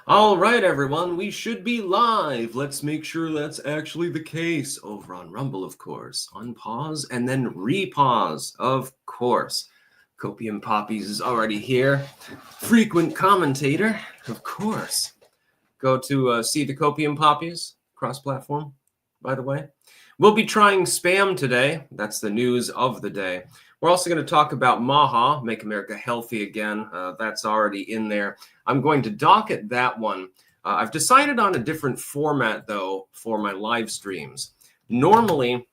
All right, everyone, we should be live. Let's make sure that's actually the case. Over on Rumble, of course. Unpause and then repause, of course. Copium Poppies is already here. Frequent commentator, of course. Go to see the Copium Poppies, cross-platform, by the way. We'll be trying spam today. That's the news of the day. We're also going to talk about MAHA, Make America Healthy Again. That's already in there. I'm going to docket that one. I've decided on a different format, though, for my live streams. Normally,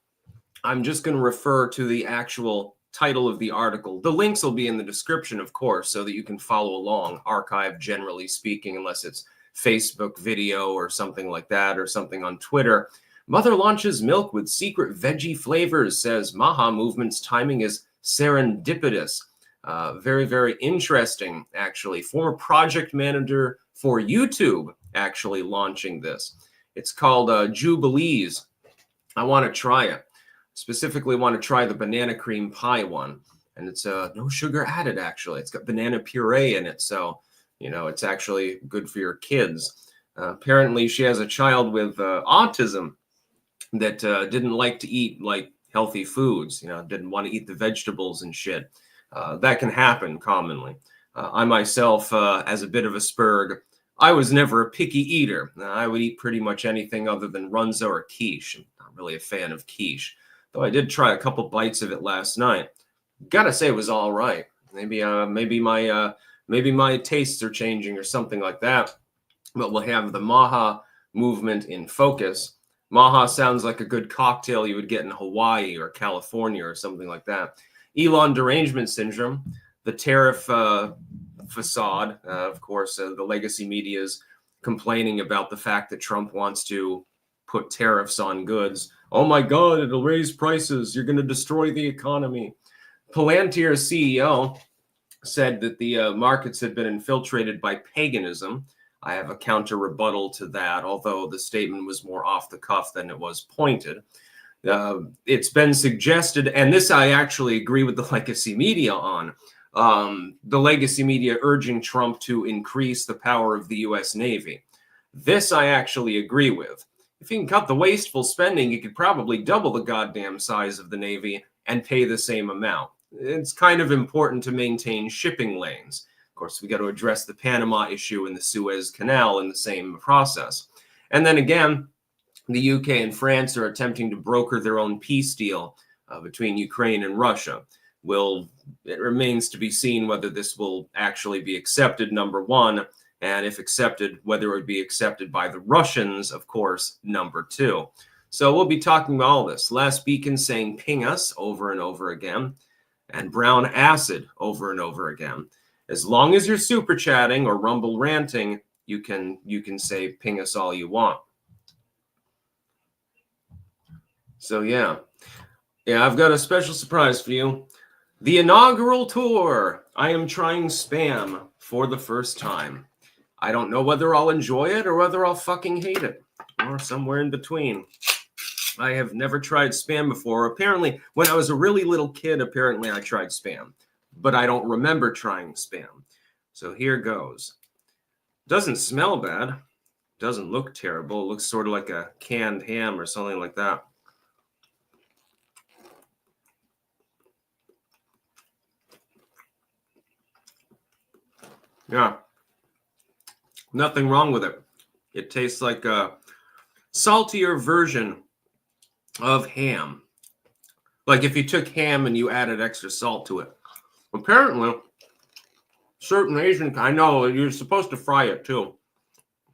I'm just going to refer to the actual title of the article. The links will be in the description, of course, so that you can follow along, archived generally speaking, unless it's Facebook video or something like that, or something on Twitter. Mother launches milk with secret veggie flavors, says MAHA movement's timing is serendipitous. Very, very interesting, actually. Former project manager for YouTube actually launching this. It's called Jubilees. I want to try it. Specifically want to try the banana cream pie one. And it's no sugar added, actually. It's got banana puree in it, so, you know, it's actually good for your kids. Apparently, she has a child with autism that didn't like to eat, like, healthy foods, you know, didn't want to eat the vegetables and shit. That can happen commonly. I myself, as a bit of a spurg, I was never a picky eater. I would eat pretty much anything other than runza or quiche. I'm not really a fan of quiche, though I did try a couple bites of it last night. Gotta say it was all right. Maybe my tastes are changing or something like that. But we'll have the MAHA movement in focus. MAHA sounds like a good cocktail you would get in Hawaii or California or something like that. Elon derangement syndrome, the tariff facade, of course, the legacy media is complaining about the fact that Trump wants to put tariffs on goods. Oh my God, it'll raise prices. You're going to destroy the economy. Palantir's CEO said that the markets had been infiltrated by paganism. I have a counter rebuttal to that, although the statement was more off the cuff than it was pointed. It's been suggested, and this I actually agree with the legacy media on, the legacy media urging Trump to increase the power of the U.S. Navy. This I actually agree with. If he can cut the wasteful spending, he could probably double the goddamn size of the Navy and pay the same amount. It's kind of important to maintain shipping lanes. Of course, we got to address the Panama issue and the Suez Canal in the same process. And then again, the UK and France are attempting to broker their own peace deal between Ukraine and Russia. It remains to be seen whether this will actually be accepted, number one, and if accepted, whether it would be accepted by the Russians, of course, number two. So we'll be talking about all this. Last Beacon saying ping us over and over again, and brown acid over and over again. As long as you're super chatting or Rumble ranting, you can say ping us all you want. So yeah, I've got a special surprise for you. The inaugural tour. I am trying spam for the first time. I don't know whether I'll enjoy it or whether I'll fucking hate it, or somewhere in between. I have never tried spam before. Apparently, when I was a really little kid, apparently I tried spam. But I don't remember trying spam. So here goes. Doesn't smell bad. Doesn't look terrible. It looks sort of like a canned ham or something like that. Yeah. Nothing wrong with it. It tastes like a saltier version of ham. Like if you took ham and you added extra salt to it. Apparently, certain Asian, I know you're supposed to fry it too,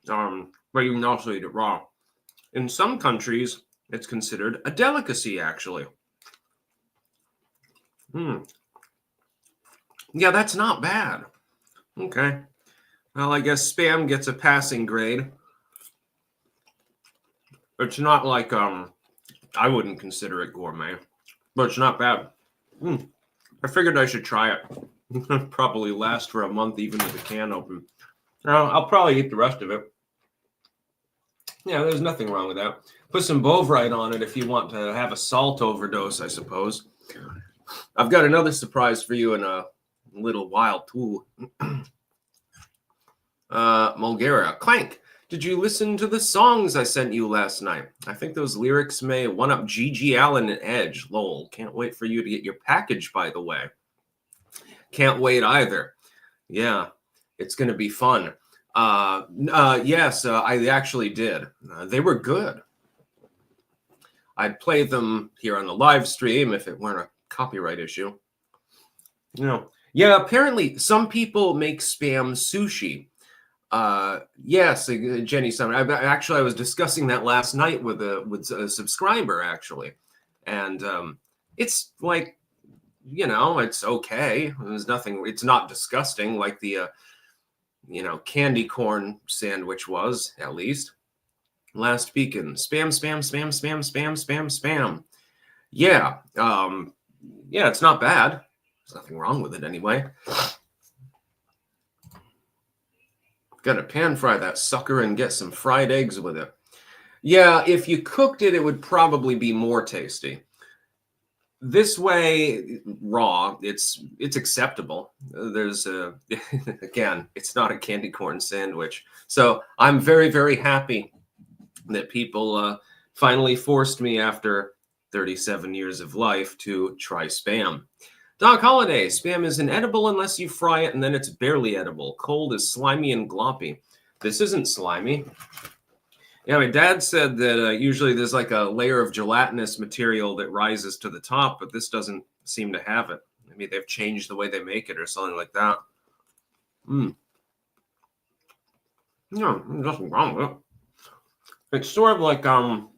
but you can also eat it raw. In some countries, it's considered a delicacy, actually. Yeah, that's not bad. Okay. Well, I guess spam gets a passing grade. It's not like, I wouldn't consider it gourmet, but it's not bad. I figured I should try it. Probably last for a month, even with the can open. I'll probably eat the rest of it. Yeah, there's nothing wrong with that. Put some Bovrite on it if you want to have a salt overdose, I suppose. I've got another surprise for you in a little while, too. Mulgaria. Clank, did you listen to the songs I sent you last night? I think those lyrics may one-up G.G. Allen and Edge. Lol. Can't wait for you to get your package, by the way. Can't wait either. Yeah, it's going to be fun. Yes, I actually did. They were good. I'd play them here on the live stream if it weren't a copyright issue. Yeah, apparently some people make spam sushi. Yes, Jenny Summer. I was discussing that last night with a subscriber, actually. And it's like, it's okay. There's nothing, it's not disgusting like the, candy corn sandwich was, at least. Last beacon. Spam, spam, spam, spam, spam, spam, spam. Yeah. Yeah, it's not bad. There's nothing wrong with it anyway. Gotta pan fry that sucker and get some fried eggs with it. Yeah, if you cooked it, it would probably be more tasty. This way, raw, it's acceptable. There's again, it's not a candy corn sandwich. So I'm very, very happy that people finally forced me after 37 years of life to try spam. Doc Holiday, spam is inedible unless you fry it, and then it's barely edible. Cold is slimy and gloppy. This isn't slimy. Yeah, my dad said that usually there's like a layer of gelatinous material that rises to the top, but this doesn't seem to have it. Maybe they've changed the way they make it or something like that. No, there's nothing wrong with it. It's sort of like, let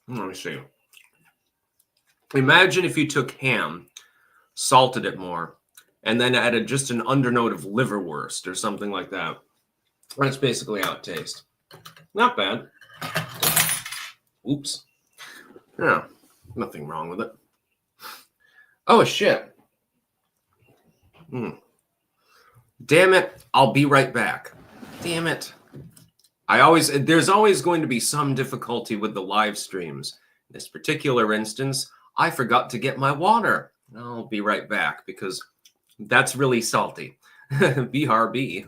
me see. Imagine if you took ham, salted it more, and then added just an undernote of liverwurst or something like that. That's basically how it tastes. Not bad. Oops. Yeah, nothing wrong with it. Oh, shit. Damn it. I'll be right back. Damn it. There's always going to be some difficulty with the live streams. In this particular instance, I forgot to get my water. I'll be right back because that's really salty. BRB.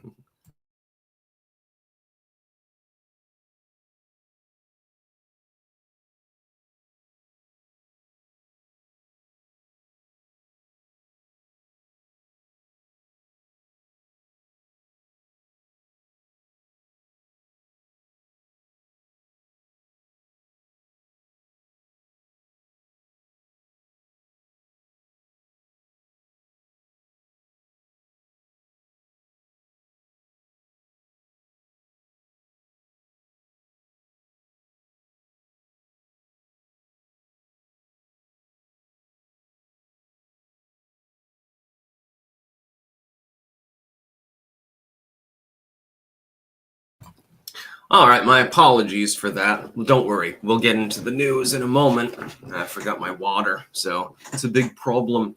All right, my apologies for that. Don't worry, we'll get into the news in a moment. I forgot my water, so it's a big problem.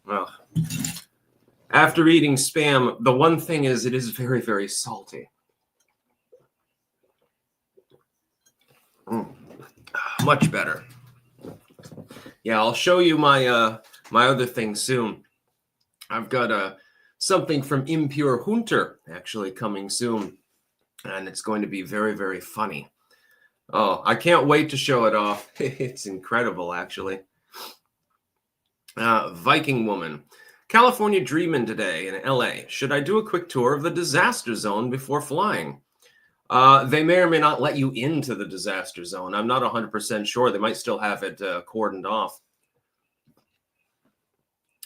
Well, after eating spam, the one thing is it is very, very salty. Much better. Yeah, I'll show you my my other thing soon. I've got something from Impure Hunter actually coming soon. And it's going to be very, very funny. Oh, I can't wait to show it off. It's incredible, actually. Viking woman. California dreaming today in LA. Should I do a quick tour of the disaster zone before flying? They may or may not let you into the disaster zone. I'm not 100% sure. They might still have it cordoned off.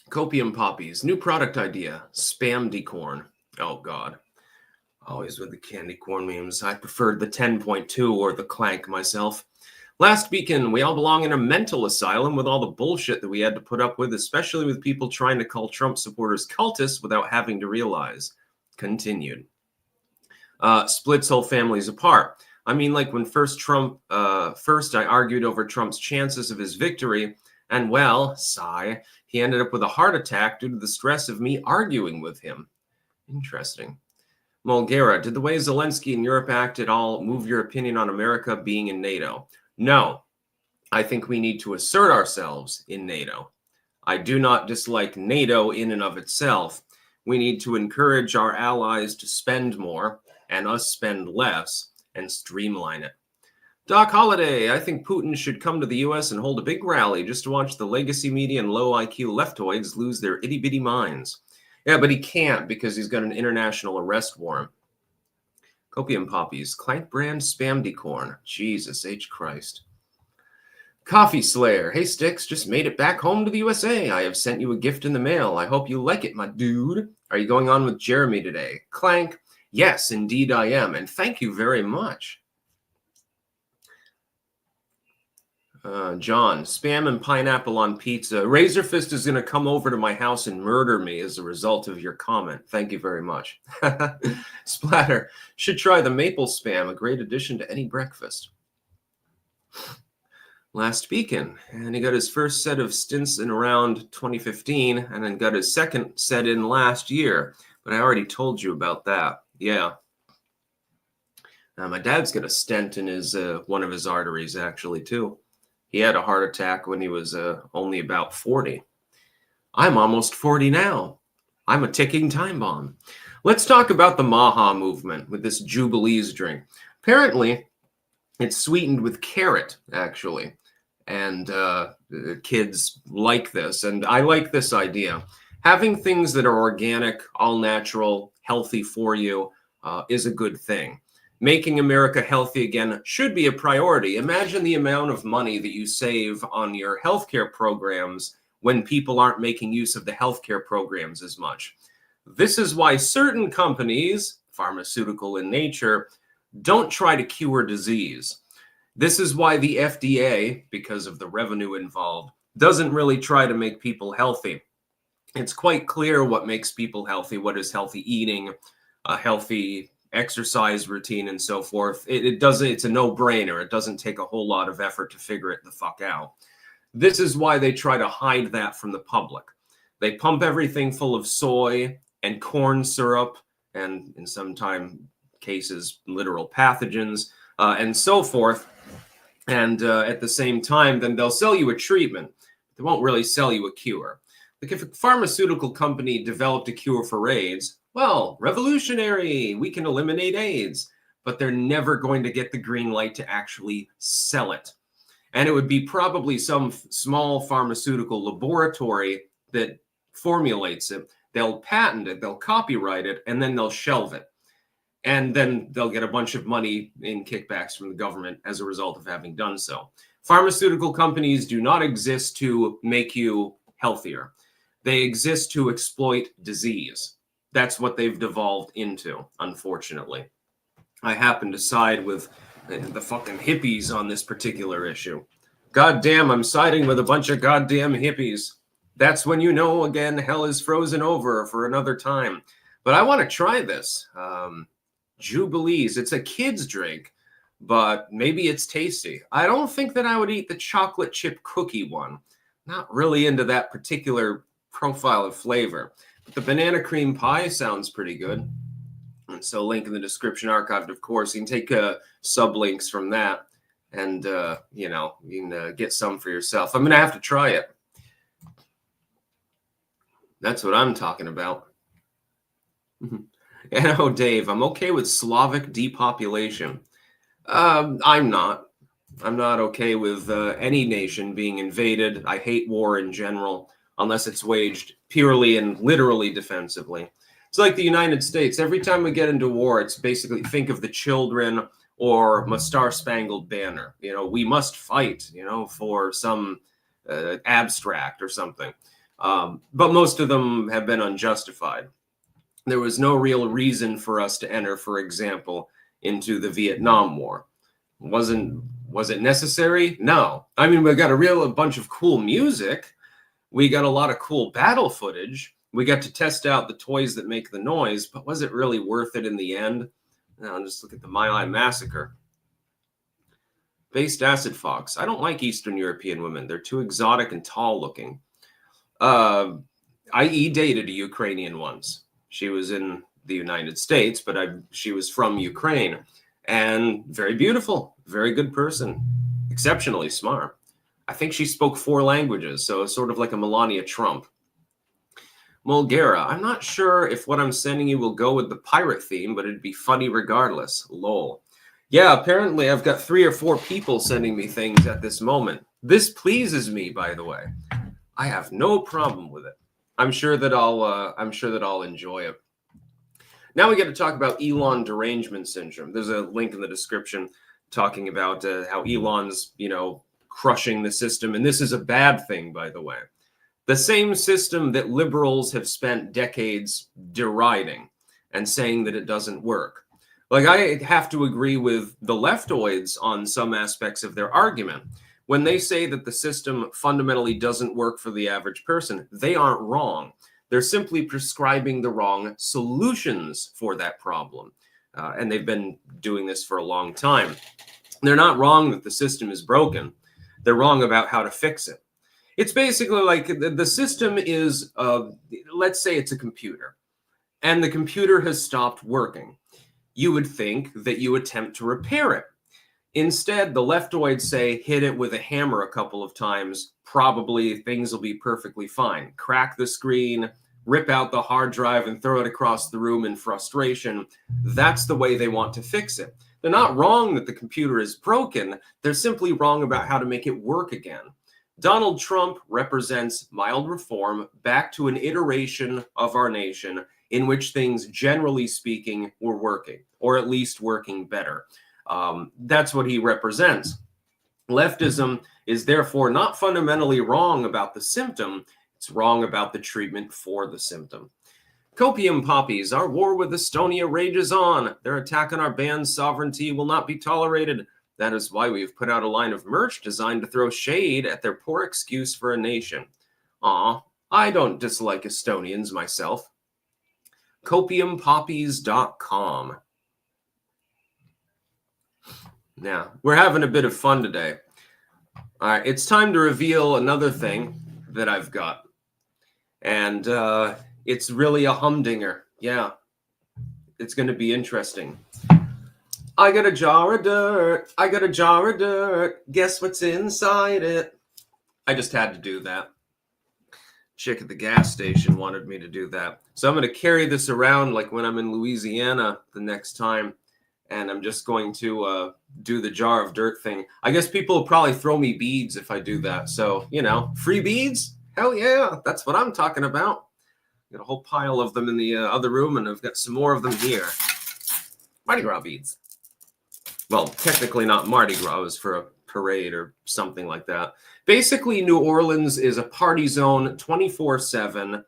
Copium poppies. New product idea. Spam decorn. Oh, God. Always with the candy corn memes. I preferred the 10.2 or the clank myself. Last weekend, we all belong in a mental asylum with all the bullshit that we had to put up with, especially with people trying to call Trump supporters cultists without having to realize. Continued. Splits whole families apart. I mean, like when first I argued over Trump's chances of his victory, and well, sigh, he ended up with a heart attack due to the stress of me arguing with him. Interesting. Mulgera, did the way Zelensky and Europe act at all move your opinion on America being in NATO? No. I think we need to assert ourselves in NATO. I do not dislike NATO in and of itself. We need to encourage our allies to spend more and us spend less and streamline it. Doc Holliday, I think Putin should come to the U.S. and hold a big rally just to watch the legacy media and low IQ leftoids lose their itty-bitty minds. Yeah, but he can't because he's got an international arrest warrant. Copium Poppies, Clank brand spam decorn. Jesus H. Christ. Coffee Slayer, hey Sticks, just made it back home to the USA. I have sent you a gift in the mail. I hope you like it, my dude. Are you going on with Jeremy today? Clank, yes, indeed I am, and thank you very much. John, spam and pineapple on pizza. Razorfist is going to come over to my house and murder me as a result of your comment. Thank you very much. Splatter, should try the maple spam, a great addition to any breakfast. Last Beacon, and he got his first set of stints in around 2015, and then got his second set in last year. But I already told you about that. Yeah. My dad's got a stent in his one of his arteries, actually, too. He had a heart attack when he was only about 40. I'm almost 40 now. I'm a ticking time bomb. Let's talk about the MAHA movement with this Jubilees drink. Apparently, it's sweetened with carrot, actually. And kids like this. And I like this idea. Having things that are organic, all natural, healthy for you is a good thing. Making America healthy again should be a priority. Imagine the amount of money that you save on your healthcare programs when people aren't making use of the healthcare programs as much. This is why certain companies, pharmaceutical in nature, don't try to cure disease. This is why the FDA, because of the revenue involved, doesn't really try to make people healthy. It's quite clear what makes people healthy, what is healthy eating, a healthy exercise routine, and so forth. It's a no-brainer. It doesn't take a whole lot of effort to figure it the fuck out. This is why they try to hide that from the public. They pump everything full of soy and corn syrup, and in some cases, literal pathogens, and so forth. And at the same time, then they'll sell you a treatment. They won't really sell you a cure. Like if a pharmaceutical company developed a cure for AIDS, well, revolutionary, we can eliminate AIDS, but they're never going to get the green light to actually sell it. And it would be probably some small pharmaceutical laboratory that formulates it. They'll patent it, they'll copyright it, and then they'll shelve it. And then they'll get a bunch of money in kickbacks from the government as a result of having done so. Pharmaceutical companies do not exist to make you healthier. They exist to exploit disease. That's what they've devolved into, unfortunately. I happen to side with the fucking hippies on this particular issue. God damn, I'm siding with a bunch of goddamn hippies. That's when you know, again, hell is frozen over for another time. But I want to try this. Jubilees, it's a kid's drink, but maybe it's tasty. I don't think that I would eat the chocolate chip cookie one. Not really into that particular profile of flavor. But the banana cream pie sounds pretty good. And so link in the description archived, of course. You can take sublinks from that and, you can get some for yourself. I'm going to have to try it. That's what I'm talking about. And oh, Dave, I'm okay with Slavic depopulation. I'm not. I'm not okay with any nation being invaded. I hate war in general, unless it's waged purely and literally defensively. It's like the United States. Every time we get into war, it's basically think of the children or my Star-Spangled Banner. We must fight, for some abstract or something. But most of them have been unjustified. There was no real reason for us to enter, for example, into the Vietnam War. Was it necessary? No. I mean, we got a bunch of cool music. We got a lot of cool battle footage. We got to test out the toys that make the noise, but was it really worth it in the end? Now, just look at the My Lai massacre. Based Acid Fox. I don't like Eastern European women. They're too exotic and tall looking. I dated a Ukrainian once. She was in the United States, but she was from Ukraine. And very beautiful, very good person, exceptionally smart. I think she spoke 4 languages, so sort of like a Melania Trump. Mulgera, I'm not sure if what I'm sending you will go with the pirate theme, but it'd be funny regardless. Lol. Yeah, apparently I've got 3 or 4 people sending me things at this moment. This pleases me, by the way. I have no problem with it. I'm sure that I'll enjoy it. Now we get to talk about Elon derangement syndrome. There's a link in the description talking about how Elon's, crushing the system, and this is a bad thing, by the way. The same system that liberals have spent decades deriding and saying that it doesn't work. Like, I have to agree with the leftoids on some aspects of their argument. When they say that the system fundamentally doesn't work for the average person, they aren't wrong. They're simply prescribing the wrong solutions for that problem. And they've been doing this for a long time. They're not wrong that the system is broken. They're wrong about how to fix it. It's basically like the system is, let's say it's a computer, and the computer has stopped working. You would think that you attempt to repair it. Instead, the leftoids say hit it with a hammer a couple of times. Probably things will be perfectly fine. Crack the screen, rip out the hard drive, and throw it across the room in frustration. That's the way they want to fix it. They're not wrong that the computer is broken. They're simply wrong about how to make it work again. Donald Trump represents mild reform back to an iteration of our nation in which things, generally speaking, were working, or at least working better. That's what he represents. Leftism is therefore not fundamentally wrong about the symptom. It's wrong about the treatment for the symptom. Copium poppies, our war with Estonia rages on. Their attack on our band's sovereignty will not be tolerated. That is why we've put out a line of merch designed to throw shade at their poor excuse for a nation. Aw, I don't dislike Estonians myself. Copiumpoppies.com. Now, we're having a bit of fun today. All right, it's time to reveal another thing that I've got. And it's really a humdinger. Yeah, it's going to be interesting. I got a jar of dirt. I got a jar of dirt. Guess what's inside it? I just had to do that. Chick at the gas station wanted me to do that. So I'm going to carry this around like when I'm in Louisiana the next time. And I'm just going to do the jar of dirt thing. I guess people will probably throw me beads if I do that. So, free beads? Hell yeah. That's what I'm talking about. Got a whole pile of them in the other room, and I've got some more of them here. Mardi Gras beads. Well, technically not Mardi Gras. It was for a parade or something like that. Basically, New Orleans is a party zone 24/7,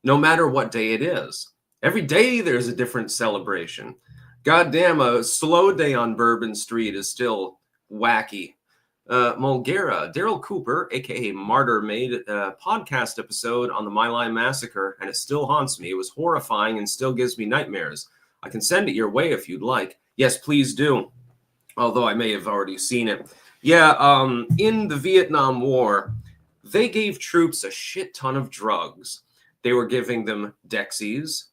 no matter what day it is. Every day there's a different celebration. Goddamn, a slow day on Bourbon Street is still wacky. Mulgera, Daryl Cooper, a.k.a. Martyr, made a podcast episode on the My Lai Massacre, and it still haunts me. It was horrifying and still gives me nightmares. I can send it your way if you'd like. Yes, please do. Although I may have already seen it. Yeah, in the Vietnam War, they gave troops a shit ton of drugs. They were giving them Dexies,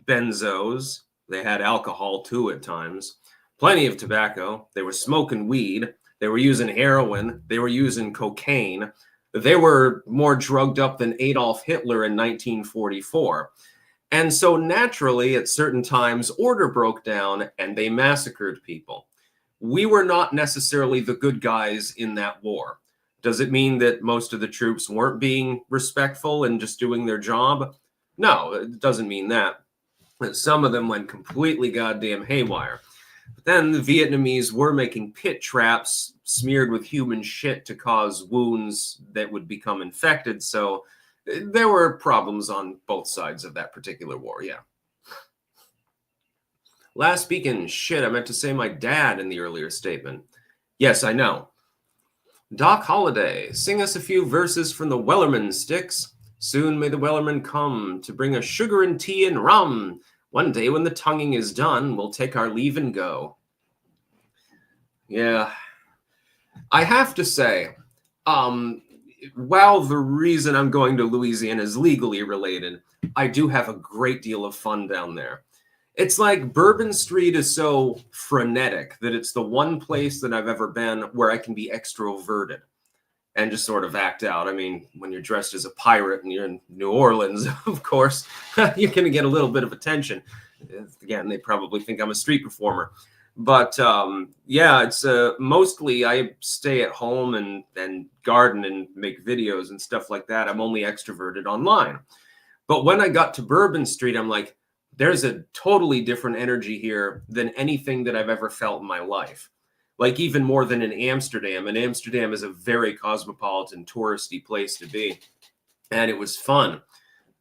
benzos. They had alcohol, too, at times. Plenty of tobacco. They were smoking weed. They were using heroin. They were using cocaine. They were more drugged up than Adolf Hitler in 1944. And so naturally, at certain times, order broke down and they massacred people. We were not necessarily the good guys in that war. Does it mean that most of the troops weren't being respectful and just doing their job? No, it doesn't mean that. Some of them went completely goddamn haywire. But then the Vietnamese were making pit traps smeared with human shit to cause wounds that would become infected. So there were problems on both sides of that particular war, yeah. Last speaking, shit, I meant to say my dad in the earlier statement. Yes, I know. Doc Holliday, sing us a few verses from the Wellerman Sticks. Soon may the Wellerman come to bring us sugar and tea and rum. One day when the tonguing is done, we'll take our leave and go. Yeah. I have to say, while the reason I'm going to Louisiana is legally related, I do have a great deal of fun down there. It's like Bourbon Street is so frenetic that it's the one place that I've ever been where I can be extroverted. and just sort of act out. I mean, when you're dressed as a pirate and you're in New Orleans, of course, you're going to get a little bit of attention. Again, they probably think I'm a street performer. But yeah, it's mostly I stay at home and garden and make videos and stuff like that. I'm only extroverted online. But when I got to Bourbon Street, I'm like, there's a totally different energy here than anything that I've ever felt in my life. Like even more than in Amsterdam. And Amsterdam is a very cosmopolitan, touristy place to be. And it was fun.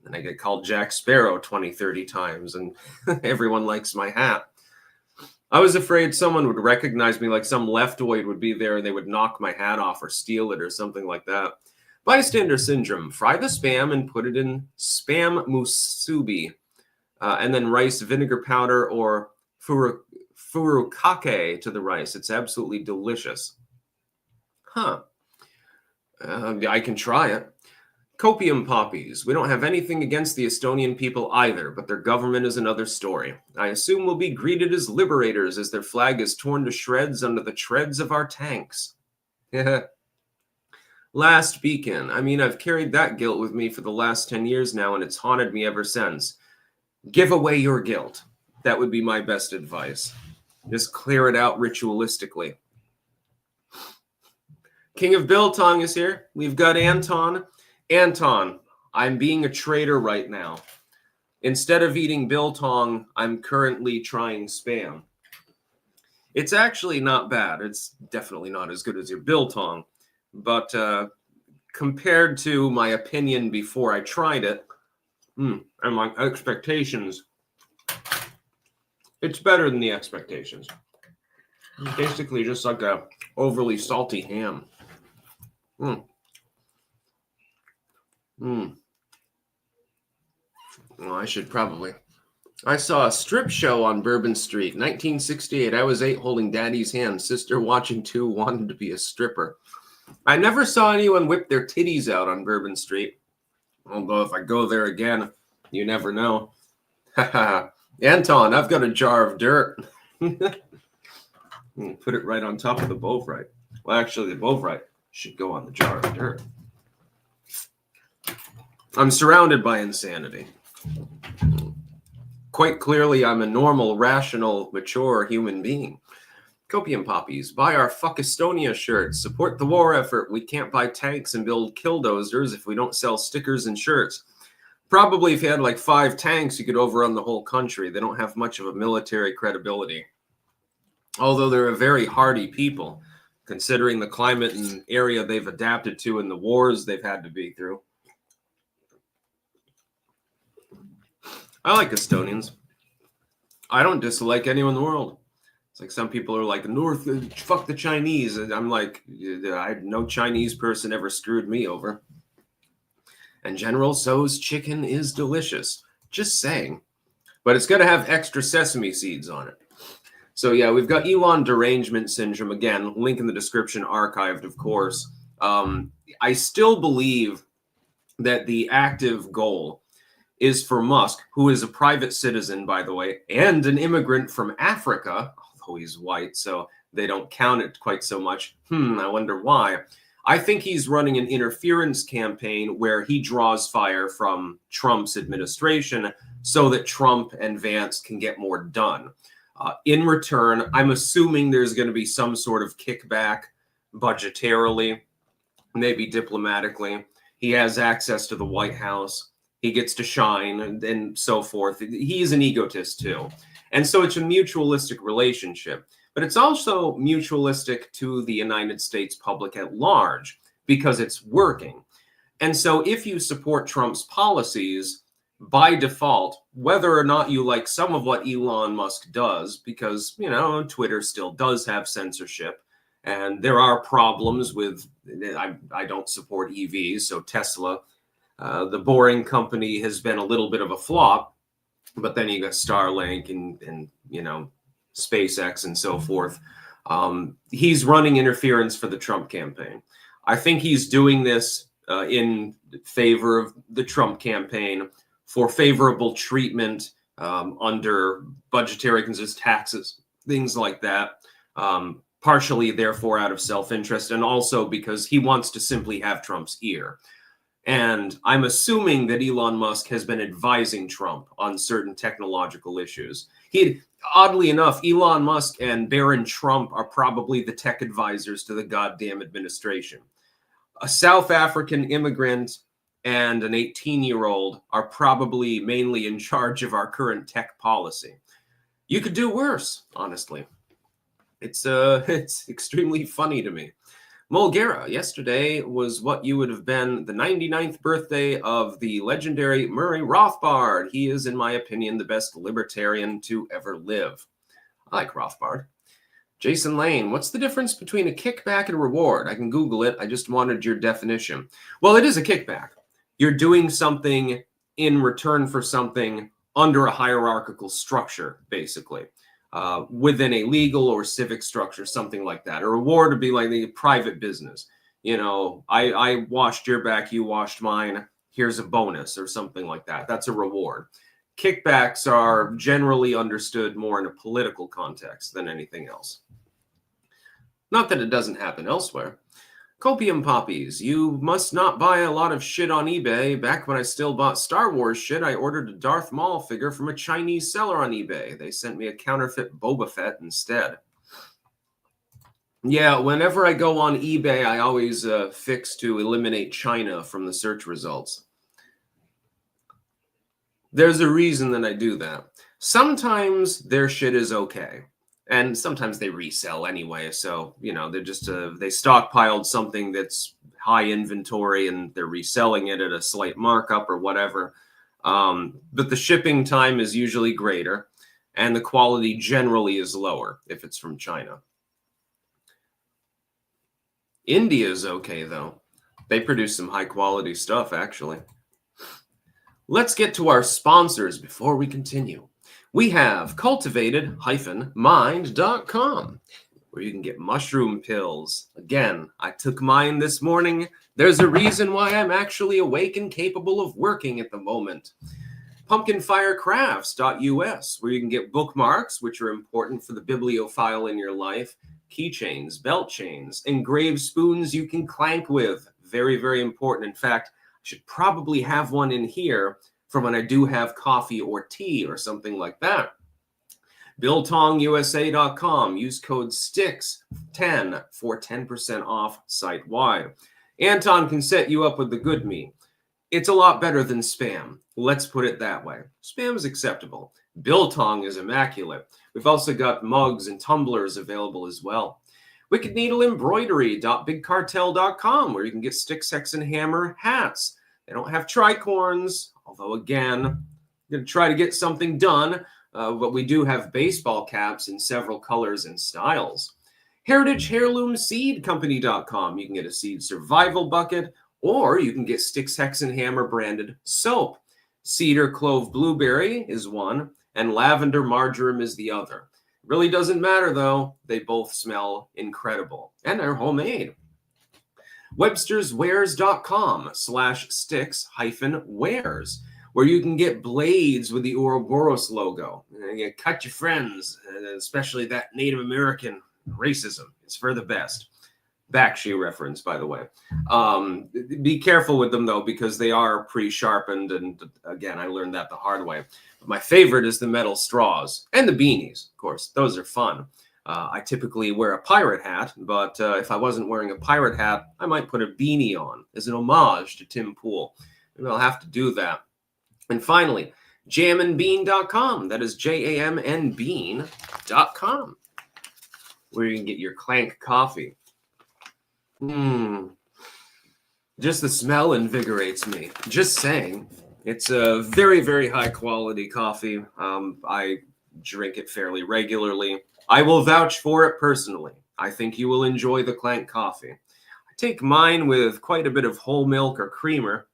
And I get called Jack Sparrow 20, 30 times. And everyone likes my hat. I was afraid someone would recognize me, like some leftoid would be there and they would knock my hat off or steal it or something like that. Bystander syndrome. Fry the Spam and put it in Spam musubi. And then rice vinegar powder or furikake to the rice. It's absolutely delicious. Huh. I can try it. Copium poppies. We don't have anything against the Estonian people either, but their government is another story. I assume we'll be greeted as liberators as their flag is torn to shreds under the treads of our tanks. Last beacon. I mean, I've carried that guilt with me for the last 10 years now, and it's haunted me ever since. Give away your guilt. That would be my best advice. Just clear it out ritualistically. King of Biltong is here. We've got Anton. Anton, I'm being a traitor right now. Instead of eating biltong, I'm currently trying Spam. It's actually not bad. It's definitely not as good as your biltong. But compared to my opinion before I tried it, and my expectations, it's better than the expectations. It's basically just like a overly salty ham. Well, I should probably. I saw a strip show on Bourbon Street, 1968. I was 8 holding daddy's hand. Sister watching 2 wanted to be a stripper. I never saw anyone whip their titties out on Bourbon Street. Although if I go there again, you never know. Anton, I've got a jar of dirt. Put it right on top of the Bovrite. Well, actually, the Bovrite should go on the jar of dirt. I'm surrounded by insanity. Quite clearly, I'm a normal, rational, mature human being. Copium poppies. Buy our Fuck Estonia shirts. Support the war effort. We can't buy tanks and build killdozers if we don't sell stickers and shirts. Probably if you had like 5 tanks, you could overrun the whole country. They don't have much of a military credibility. Although they're a very hardy people, considering the climate and area they've adapted to and the wars they've had to be through. I like Estonians. I don't dislike anyone in the world. It's like some people are like, North, fuck the Chinese. And I'm like, no Chinese person ever screwed me over. And General Tso's chicken is delicious. Just saying. But it's got to have extra sesame seeds on it. So yeah, we've got Elon derangement syndrome. Again, link in the description, archived, of course. I still believe that the active goal is for Musk, who is a private citizen, by the way, and an immigrant from Africa, although he's white, so they don't count it quite so much. I wonder why. I think he's running an interference campaign where he draws fire from Trump's administration so that Trump and Vance can get more done. In return, I'm assuming there's going to be some sort of kickback budgetarily, maybe diplomatically. He has access to the White House. He gets to shine and so forth. He's an egotist too. And so it's a mutualistic relationship. But it's also mutualistic to the United States public at large because it's working. And so if you support Trump's policies, by default, whether or not you like some of what Elon Musk does, because, you know, Twitter still does have censorship, and there are problems with, I don't support EVs, so Tesla, the boring company, has been a little bit of a flop, but then you got Starlink and you know, SpaceX and so forth. He's running interference for the Trump campaign. I think he's doing this in favor of the Trump campaign for favorable treatment under budgetary concerns, taxes, things like that. partially, therefore, out of self-interest, and also because he wants to simply have Trump's ear. And I'm assuming that Elon Musk has been advising Trump on certain technological issues. Oddly enough, Elon Musk and Baron Trump are probably the tech advisors to the goddamn administration. A South African immigrant and an 18-year-old are probably mainly in charge of our current tech policy. You could do worse, honestly. It's extremely funny to me. Mulgera, yesterday was what you would have been the 99th birthday of the legendary Murray Rothbard. He is, in my opinion, the best libertarian to ever live. I like Rothbard. Jason Lane, what's the difference between a kickback and a reward? I can Google it. I just wanted your definition. Well, it is a kickback. You're doing something in return for something under a hierarchical structure, basically. Within a legal or civic structure, something like that. A reward would be like a private business. You know, I washed your back, you washed mine. Here's a bonus or something like that. That's a reward. Kickbacks are generally understood more in a political context than anything else. Not that it doesn't happen elsewhere. Copium poppies, you must not buy a lot of shit on eBay. Back when I still bought Star Wars shit, I ordered a Darth Maul figure from a Chinese seller on eBay. They sent me a counterfeit Boba Fett instead. Yeah, whenever I go on eBay, I always fix to eliminate China from the search results. There's a reason that I do that. Sometimes their shit is okay. And sometimes they resell anyway. So, you know, they're just, they stockpiled something that's high inventory and they're reselling it at a slight markup or whatever. But the shipping time is usually greater and the quality generally is lower if it's from China. India is okay, though. They produce some high quality stuff, actually. Let's get to our sponsors before we continue. We have cultivated-mind.com, where you can get mushroom pills. Again, I took mine this morning. There's a reason why I'm actually awake and capable of working at the moment. Pumpkinfirecrafts.us, where you can get bookmarks, which are important for the bibliophile in your life, keychains, belt chains, engraved spoons you can clank with. Very, very important. In fact, I should probably have one in here for when I do have coffee or tea or something like that. BillTongUSA.com. Use code STICKS10 for 10% off site-wide. Anton can set you up with the good meat. It's a lot better than Spam. Let's put it that way. Spam is acceptable. Biltong is immaculate. We've also got mugs and tumblers available as well. Wicked Needle Embroidery.bigcartel.com, where you can get Stick, Sex, and Hammer hats. They don't have tricorns, although, again, I'm going to try to get something done. But we do have baseball caps in several colors and styles. HeritageHeirloomSeedCompany.com. You can get a seed survival bucket, or you can get Stick, Sex, and Hammer branded soap. Cedar Clove Blueberry is one, and Lavender Marjoram is the other. Really doesn't matter, though. They both smell incredible, and they're homemade. Webster'sWares.com/sticks-wares, where you can get blades with the Ouroboros logo. You cut your friends, especially that Native American racism. It's for the best. Bakshi reference, by the way. Be careful with them, though, because they are pretty sharpened, and again, I learned that the hard way. But my favorite is the metal straws and the beanies, of course. Those are fun. I typically wear a pirate hat, but if I wasn't wearing a pirate hat, I might put a beanie on as an homage to Tim Pool. Maybe I'll have to do that. And finally, jamandbean.com. That is JAMNbean.com, where you can get your Clank coffee. Just the smell invigorates me. Just saying. It's a very, very high quality coffee. I drink it fairly regularly. I will vouch for it personally. I think you will enjoy the Clank coffee. I take mine with quite a bit of whole milk or creamer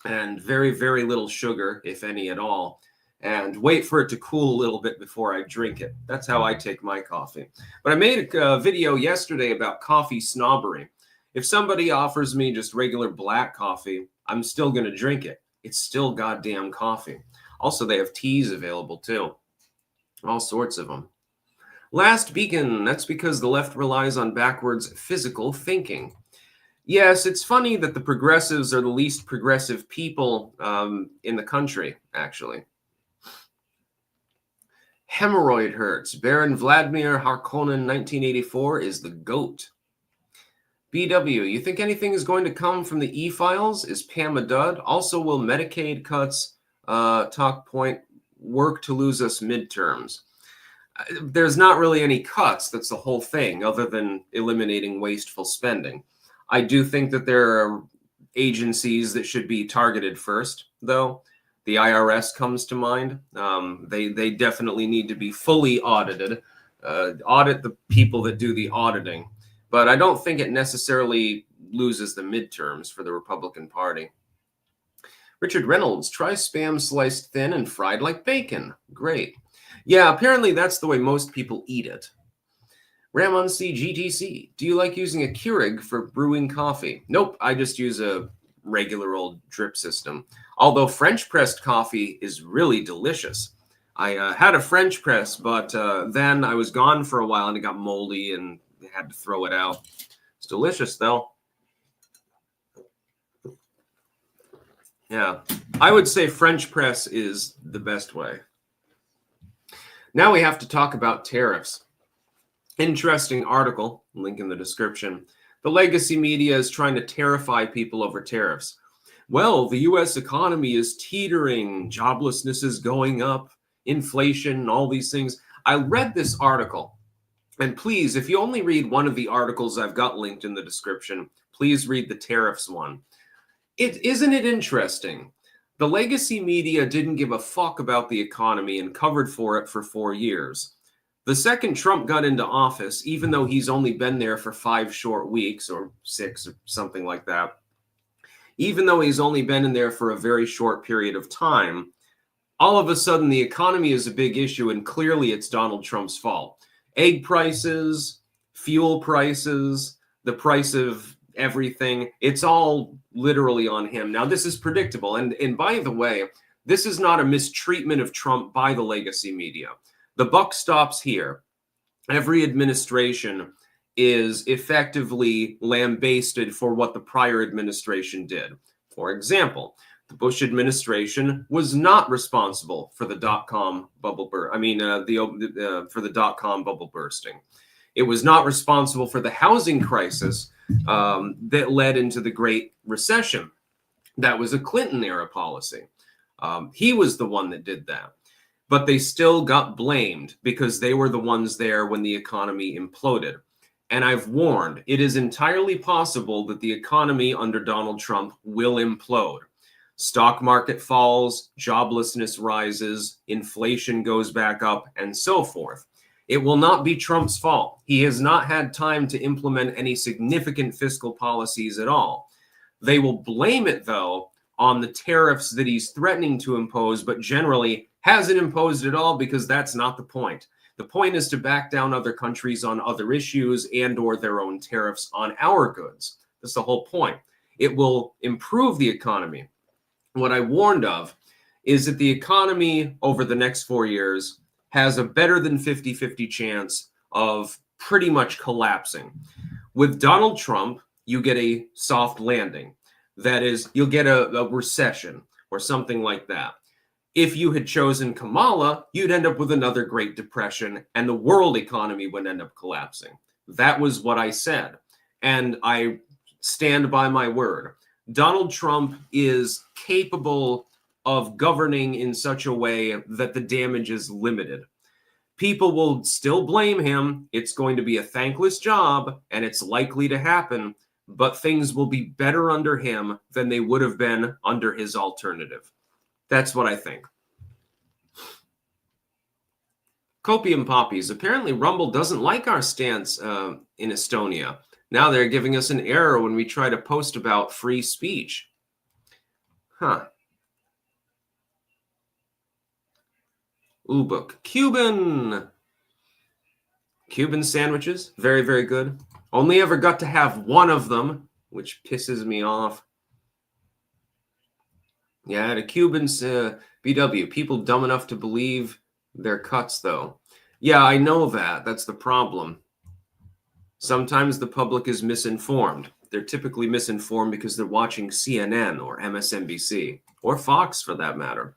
and very, very little sugar, if any at all, and wait for it to cool a little bit before I drink it. That's how I take my coffee. But I made a video yesterday about coffee snobbery. If somebody offers me just regular black coffee, I'm still going to drink it. It's still goddamn coffee. Also, they have teas available too. All sorts of them. Last beacon, that's because the left relies on backwards physical thinking. Yes, it's funny that the progressives are the least progressive people in the country, actually. Hemorrhoid hurts. Baron Vladimir Harkonnen, 1984, is the GOAT. BW, you think anything is going to come from the e-files? Is Pam a dud? Also, will Medicaid cuts, talk point, work to lose us midterms? There's not really any cuts. That's the whole thing, other than eliminating wasteful spending. I do think that there are agencies that should be targeted first, though. The IRS comes to mind. They definitely need to be fully audited. Audit the people that do the auditing. But I don't think it necessarily loses the midterms for the Republican Party. Richard Reynolds, try spam sliced thin and fried like bacon. Great. Yeah, apparently that's the way most people eat it. Ramon C. GTC, do you like using a Keurig for brewing coffee? Nope, I just use a regular old drip system. Although French pressed coffee is really delicious. I had a French press, but then I was gone for a while and it got moldy and I had to throw it out. It's delicious though. Yeah, I would say French press is the best way. Now we have to talk about tariffs. Interesting article, link in the description. The legacy media is trying to terrify people over tariffs. Well, the US economy is teetering, joblessness is going up, inflation, all these things. I read this article, and please, if you only read one of the articles I've got linked in the description, please read the tariffs one. Isn't it interesting? The legacy media didn't give a fuck about the economy and covered for it for 4 years. The second Trump got into office, even though he's only been there for 5 short weeks or 6 or something like that, even though he's only been in there for a very short period of time, all of a sudden the economy is a big issue and clearly it's Donald Trump's fault. Egg prices, fuel prices, the price of everything, it's all literally on him. Now, this is predictable. And by the way, this is not a mistreatment of Trump by the legacy media. The buck stops here. Every administration is effectively lambasted for what the prior administration did. For example, the Bush administration was not responsible for the dot-com bubble burst. For the dot-com bubble bursting. It was not responsible for the housing crisis that led into the Great Recession. That was a Clinton-era policy. He was the one that did that. But they still got blamed because they were the ones there when the economy imploded. And I've warned, it is entirely possible that the economy under Donald Trump will implode. Stock market falls, joblessness rises, inflation goes back up, and so forth. It will not be Trump's fault. He has not had time to implement any significant fiscal policies at all. They will blame it, though, on the tariffs that he's threatening to impose, but generally hasn't imposed at all because that's not the point. The point is to back down other countries on other issues and or their own tariffs on our goods. That's the whole point. It will improve the economy. What I warned of is that the economy over the next 4 years has a better than 50-50 chance of pretty much collapsing. With Donald Trump, you get a soft landing. That is, you'll get a recession or something like that. If you had chosen Kamala, you'd end up with another Great Depression and the world economy would end up collapsing. That was what I said. And I stand by my word. Donald Trump is capable of governing in such a way that the damage is limited. People will still blame him. It's going to be a thankless job and it's likely to happen, but things will be better under him than they would have been under his alternative. That's what I think. Copium poppies. Apparently Rumble doesn't like our stance in Estonia. Now they're giving us an error when we try to post about free speech. Huh. Ubuk. Cuban sandwiches. Very, very good. Only ever got to have one of them, which pisses me off. Yeah, the Cubans, BW. People dumb enough to believe their cuts, though. Yeah, I know that. That's the problem. Sometimes the public is misinformed. They're typically misinformed because they're watching CNN or MSNBC or Fox for that matter.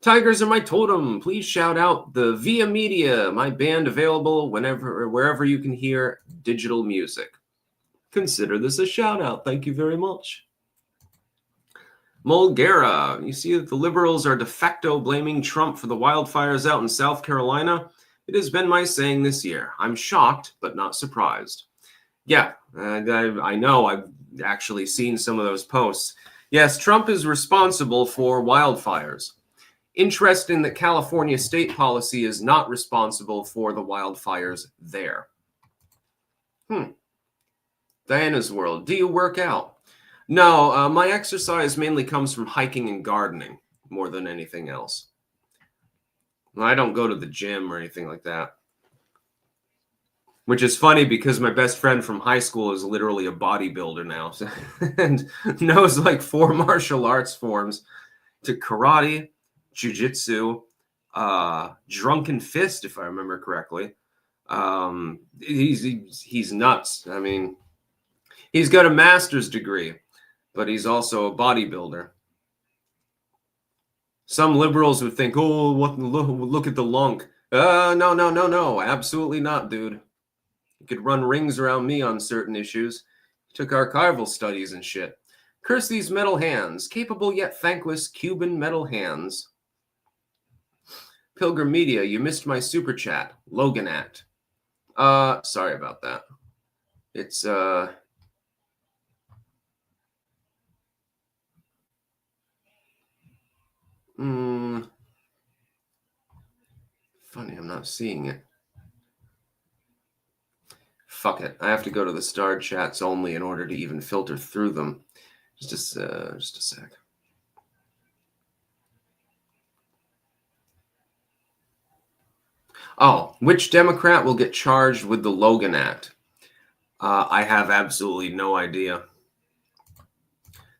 Tigers are my totem. Please shout out the Via Media, my band available whenever or wherever you can hear digital music. Consider this a shout out. Thank you very much. Mulgera, you see that the liberals are de facto blaming Trump for the wildfires out in South Carolina? It has been my saying this year. I'm shocked, but not surprised. Yeah, I know. I've actually seen some of those posts. Yes, Trump is responsible for wildfires. Interesting that California state policy is not responsible for the wildfires there. Diana's World. Do you work out? No, my exercise mainly comes from hiking and gardening more than anything else. I don't go to the gym or anything like that. Which is funny because my best friend from high school is literally a bodybuilder now and knows like 4 martial arts forms to karate, jiu-jitsu, drunken fist, if I remember correctly. He's nuts. I mean, he's got a master's degree, but he's also a bodybuilder. Some liberals would think, oh, look at the lunk. No, absolutely not, dude. You could run rings around me on certain issues. Took archival studies and shit. Curse these metal hands, capable yet thankless Cuban metal hands. Pilgrim Media, you missed my super chat. Logan Act. Sorry about that. It's funny, I'm not seeing it. Fuck it. I have to go to the starred chats only in order to even filter through them. Just a sec. Oh, which Democrat will get charged with the Logan Act? I have absolutely no idea.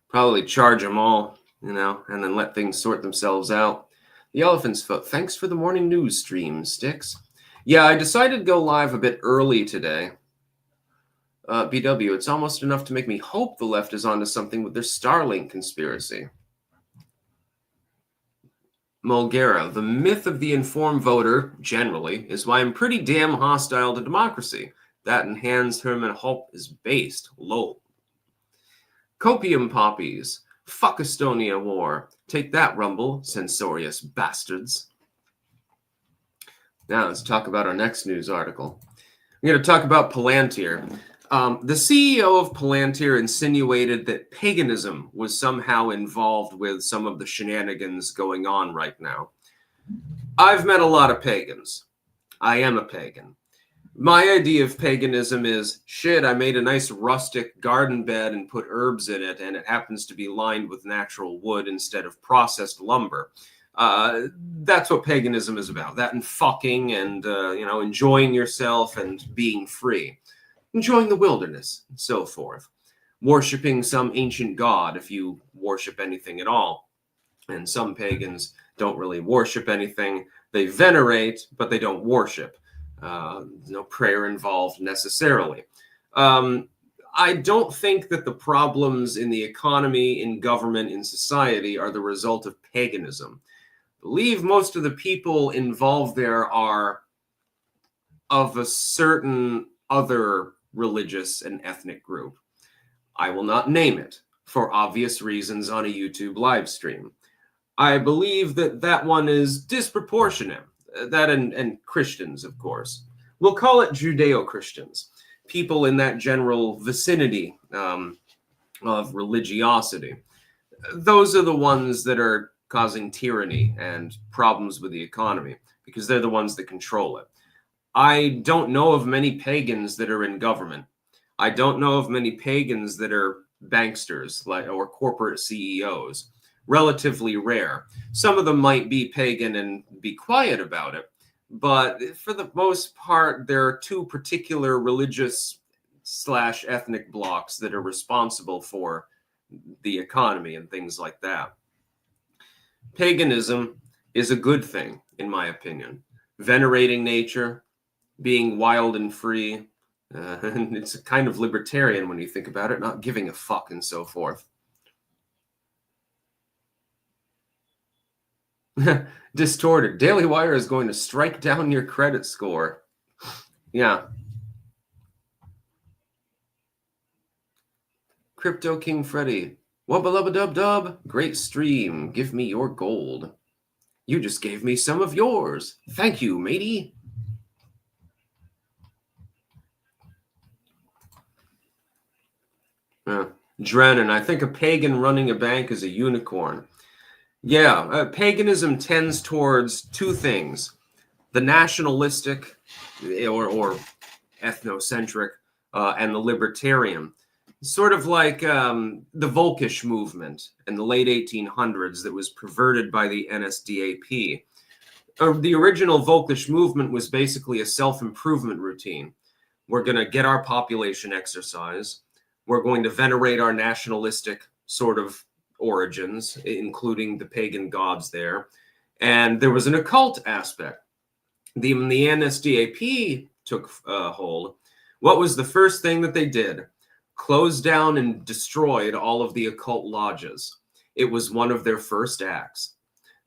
Probably charge them all, and then let things sort themselves out. The Elephant's Foot. Thanks for the morning news stream, Sticks. Yeah, I decided to go live a bit early today. BW, it's almost enough to make me hope the left is onto something with their Starlink conspiracy. Mulgera, the myth of the informed voter, generally, is why I'm pretty damn hostile to democracy. That in Hans Hermann Hoppe is based. Lol. Copium poppies. Fuck Estonia war. Take that, Rumble, censorious bastards. Now let's talk about our next news article. I'm going to talk about Palantir. The CEO of Palantir insinuated that paganism was somehow involved with some of the shenanigans going on right now. I've met a lot of pagans. I am a pagan. My idea of paganism is, shit, I made a nice rustic garden bed and put herbs in it, and it happens to be lined with natural wood instead of processed lumber. That's what paganism is about. That and fucking and, enjoying yourself and being free. Enjoying the wilderness, and so forth. Worshipping some ancient god, if you worship anything at all. And some pagans don't really worship anything. They venerate, but they don't worship. No prayer involved necessarily. I don't think that the problems in the economy, in government, in society are the result of paganism. I believe most of the people involved there are of a certain other religious and ethnic group. I will not name it for obvious reasons on a YouTube live stream. I believe that one is disproportionate. That and Christians, of course. We'll call it Judeo-Christians. People in that general vicinity of religiosity. Those are the ones that are causing tyranny and problems with the economy because they're the ones that control it. I don't know of many pagans that are in government. I don't know of many pagans that are banksters or corporate CEOs. Relatively rare. Some of them might be pagan and be quiet about it, but for the most part, there are two particular religious/ethnic blocks that are responsible for the economy and things like that. Paganism is a good thing, in my opinion. venerating nature, being wild and free. And it's a kind of libertarian when you think about it, not giving a fuck and so forth. Distorted. Daily Wire is going to strike down your credit score. Yeah. Crypto King Freddy. Wubba dub dub. Great stream. Give me your gold. You just gave me some of yours. Thank you, matey. Drennan, I think a pagan running a bank is a unicorn. Yeah, paganism tends towards two things: the nationalistic or ethnocentric and the libertarian. Sort of like the Volkish movement in the late 1800s that was perverted by the NSDAP. The original Volkish movement was basically a self-improvement routine. We're going to get our population exercise. We're going to venerate our nationalistic sort of origins, including the pagan gods there. And there was an occult aspect. When the NSDAP took hold, what was the first thing that they did? Closed down and destroyed all of the occult lodges. It was one of their first acts.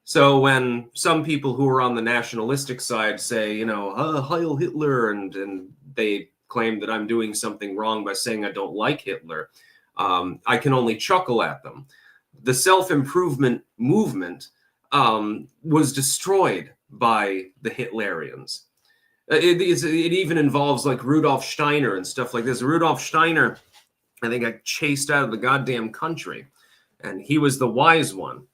So when some people who are on the nationalistic side say, you know, Heil Hitler, and they claim that I'm doing something wrong by saying I don't like Hitler, I can only chuckle at them. The self-improvement movement was destroyed by the Hitlerians. It even involves like Rudolf Steiner and stuff like this. Rudolf Steiner, I think, got chased out of the goddamn country, and he was the wise one.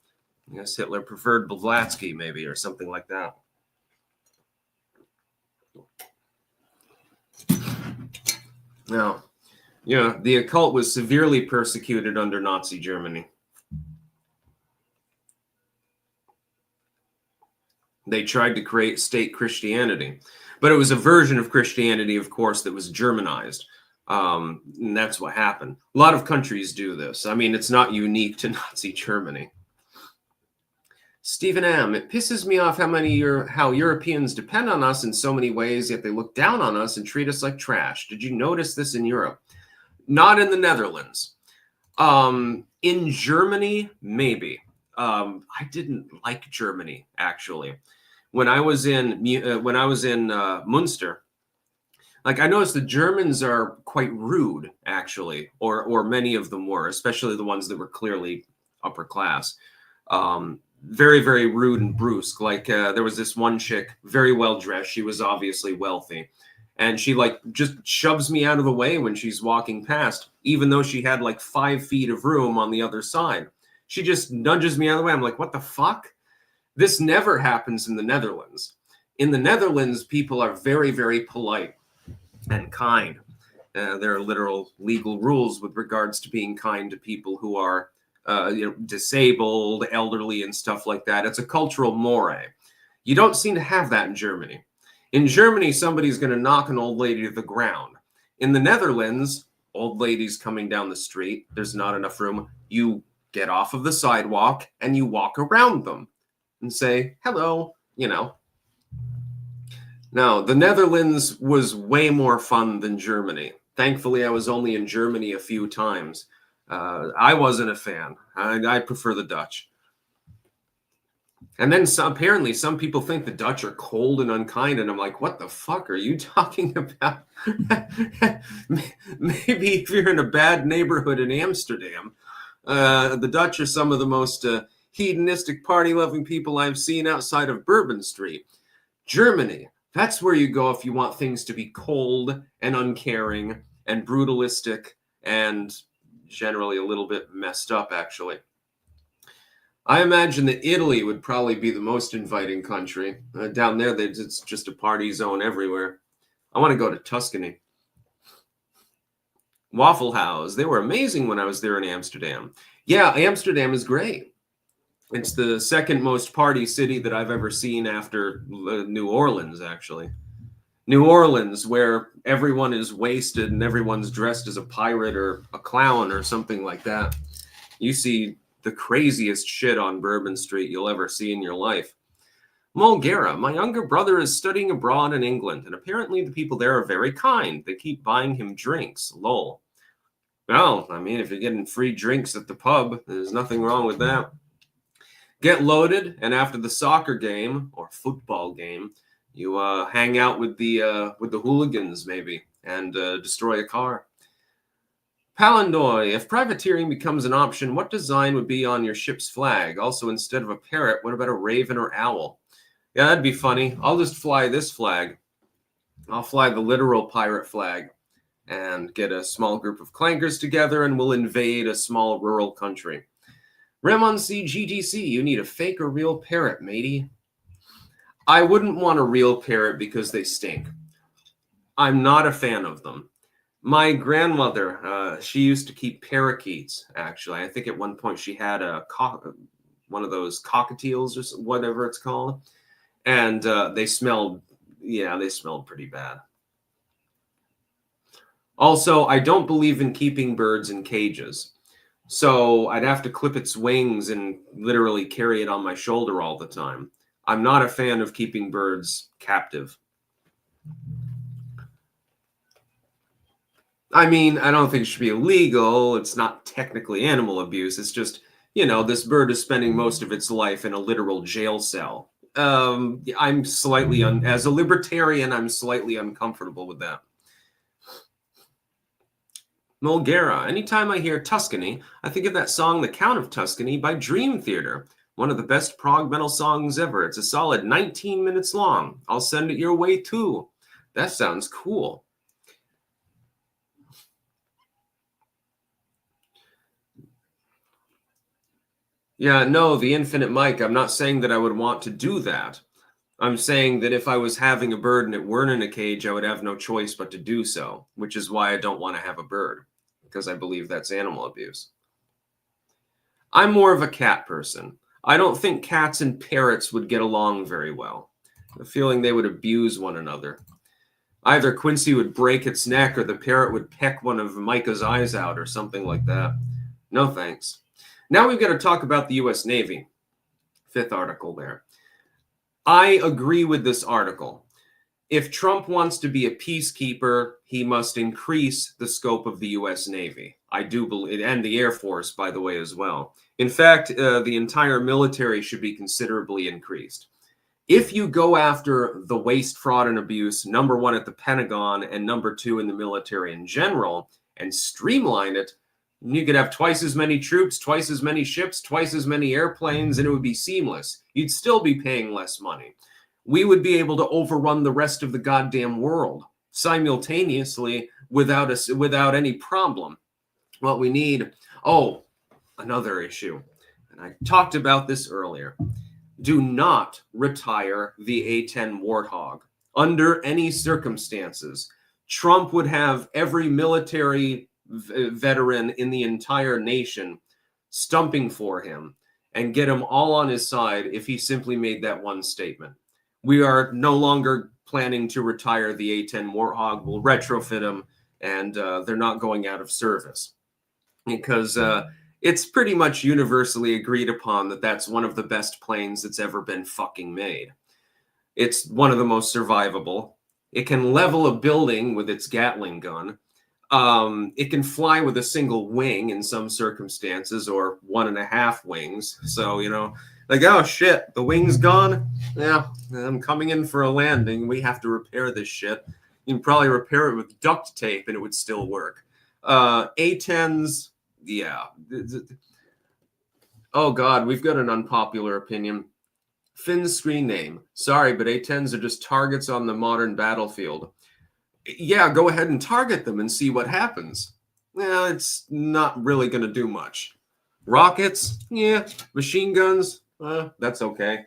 I guess Hitler preferred Blavatsky, maybe, or something like that. Now, yeah, the occult was severely persecuted under Nazi Germany. They tried to create state Christianity, but it was a version of Christianity, of course, that was Germanized. And that's what happened. A lot of countries do this. I mean, it's not unique to Nazi Germany. Stephen M. It pisses me off how Europeans depend on us in so many ways, yet they look down on us and treat us like trash. Did you notice this in Europe? Not in the Netherlands. In Germany, maybe. I didn't like Germany, actually. When I was in Munster, like, I noticed the Germans are quite rude, actually, or many of them were, especially the ones that were clearly upper class. Very, very rude and brusque. Like, there was this one chick, very well dressed. She was obviously wealthy, and she like just shoves me out of the way when she's walking past, even though she had like 5 feet of room on the other side. She just nudges me out of the way. I'm like, what the fuck? This never happens in the Netherlands. In the Netherlands, people are very, very polite and kind. There are literal legal rules with regards to being kind to people who are disabled, elderly, and stuff like that. It's a cultural mores. You don't seem to have that in Germany. In Germany, somebody's going to knock an old lady to the ground. In the Netherlands, old ladies coming down the street, there's not enough room. You get off of the sidewalk and you walk around them and say, hello, you know. Now, the Netherlands was way more fun than Germany. Thankfully, I was only in Germany a few times. I wasn't a fan. I prefer the Dutch. And then apparently some people think the Dutch are cold and unkind, and I'm like, what the fuck are you talking about? Maybe if you're in a bad neighborhood in Amsterdam. The Dutch are some of the most hedonistic, party-loving people I've seen outside of Bourbon Street. Germany, that's where you go if you want things to be cold and uncaring and brutalistic and generally a little bit messed up, actually. I imagine that Italy would probably be the most inviting country. Down there, it's just a party zone everywhere. I want to go to Tuscany. Waffle House. They were amazing when I was there in Amsterdam. Yeah, Amsterdam is great. It's the second most party city that I've ever seen after New Orleans, actually. New Orleans, where everyone is wasted and everyone's dressed as a pirate or a clown or something like that. You see the craziest shit on Bourbon Street you'll ever see in your life. Mulgara, my younger brother is studying abroad in England, and apparently the people there are very kind. They keep buying him drinks. Lol. Well, I mean, if you're getting free drinks at the pub, there's nothing wrong with that. Get loaded, and after the soccer game or football game, you hang out with the hooligans maybe and destroy a car. Palandoy, if privateering becomes an option, what design would be on your ship's flag? Also, instead of a parrot, what about a raven or owl? Yeah, that'd be funny. I'll just fly this flag. I'll fly the literal pirate flag and get a small group of clankers together, and we'll invade a small rural country. Ramon C. GTC, you need a fake or real parrot, matey. I wouldn't want a real parrot because they stink. I'm not a fan of them. My grandmother, she used to keep parakeets, actually. I think at one point she had one of those cockatiels or whatever it's called. And they smelled pretty bad. Also, I don't believe in keeping birds in cages. So I'd have to clip its wings and literally carry it on my shoulder all the time. I'm not a fan of keeping birds captive. I mean, I don't think it should be illegal. It's not technically animal abuse. It's just, this bird is spending most of its life in a literal jail cell. I'm slightly, as a libertarian, I'm slightly uncomfortable with that. Mulgara, anytime I hear Tuscany, I think of that song, The Count of Tuscany by Dream Theater. One of the best prog metal songs ever. It's a solid 19 minutes long. I'll send it your way too. That sounds cool. Yeah, no, the infinite mic. I'm not saying that I would want to do that. I'm saying that if I was having a bird and it weren't in a cage, I would have no choice but to do so, which is why I don't want to have a bird, because I believe that's animal abuse. I'm more of a cat person. I don't think cats and parrots would get along very well. The feeling they would abuse one another. Either Quincy would break its neck or the parrot would peck one of Micah's eyes out or something like that. No thanks. Now we've got to talk about the U.S. Navy. 5th article there. I agree with this article. If Trump wants to be a peacekeeper, he must increase the scope of the U.S. Navy. I do believe, and the Air Force, by the way, as well. In fact, the entire military should be considerably increased. If you go after the waste, fraud, and abuse, number one at the Pentagon and number two in the military in general, and streamline it, you could have twice as many troops, twice as many ships, twice as many airplanes, and it would be seamless. You'd still be paying less money. We would be able to overrun the rest of the goddamn world simultaneously without any problem. What we need, another issue, and I talked about this earlier. Do not retire the A-10 Warthog under any circumstances. Trump would have every military veteran in the entire nation stumping for him and get him all on his side if he simply made that one statement. We are no longer planning to retire the A-10 Warthog. We'll retrofit them, and they're not going out of service because it's pretty much universally agreed upon that that's one of the best planes that's ever been fucking made. It's one of the most survivable. It can level a building with its Gatling gun. It can fly with a single wing in some circumstances, or 1.5 wings. So, like, oh shit, the wing's gone. Yeah, I'm coming in for a landing. We have to repair this shit. You can probably repair it with duct tape and it would still work. A-10s, yeah. Oh God, we've got an unpopular opinion. Finn's screen name. Sorry, but A-10s are just targets on the modern battlefield. Yeah, go ahead and target them and see what happens. Well, it's not really going to do much. Rockets, yeah. Machine guns, that's okay.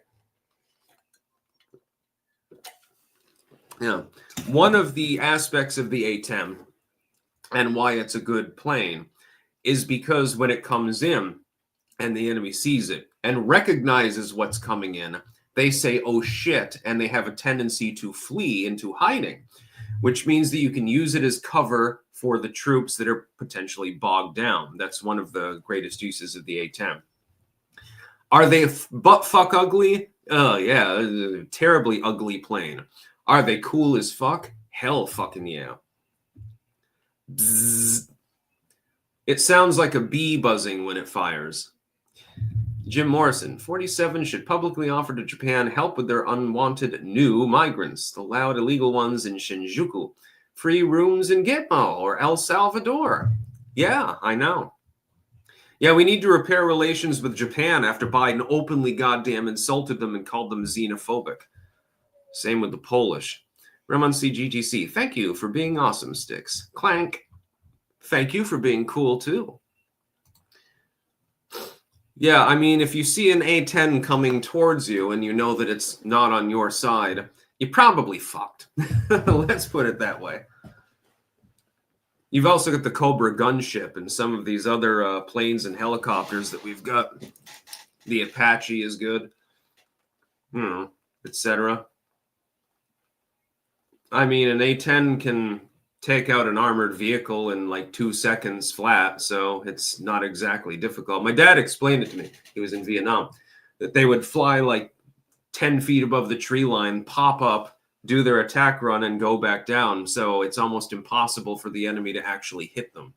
Yeah. One of the aspects of the A-10 and why it's a good plane is because when it comes in and the enemy sees it and recognizes what's coming in, they say, oh shit, and they have a tendency to flee into hiding, which means that you can use it as cover for the troops that are potentially bogged down. That's one of the greatest uses of the A-10. Are they butt fuck ugly? Oh, yeah, terribly ugly plane. Are they cool as fuck? Hell fucking yeah. Bzzz. It sounds like a bee buzzing when it fires. Jim Morrison, 47 should publicly offer to Japan help with their unwanted new migrants, the loud illegal ones in Shinjuku. Free rooms in Gitmo or El Salvador. Yeah, I know. Yeah, we need to repair relations with Japan after Biden openly goddamn insulted them and called them xenophobic. Same with the Polish. Ramon CGTC, thank you for being awesome, Sticks. Clank, thank you for being cool too. Yeah, I mean, if you see an A-10 coming towards you and you know that it's not on your side, you probably fucked. Let's put it that way. You've also got the Cobra gunship and some of these other planes and helicopters that we've got. The Apache is good, etc. I mean, an A-10 can take out an armored vehicle in like 2 seconds flat, so it's not exactly difficult. My dad explained it to me. He was in Vietnam, that they would fly like 10 feet above the tree line, pop up, do their attack run, and go back down. So it's almost impossible for the enemy to actually hit them.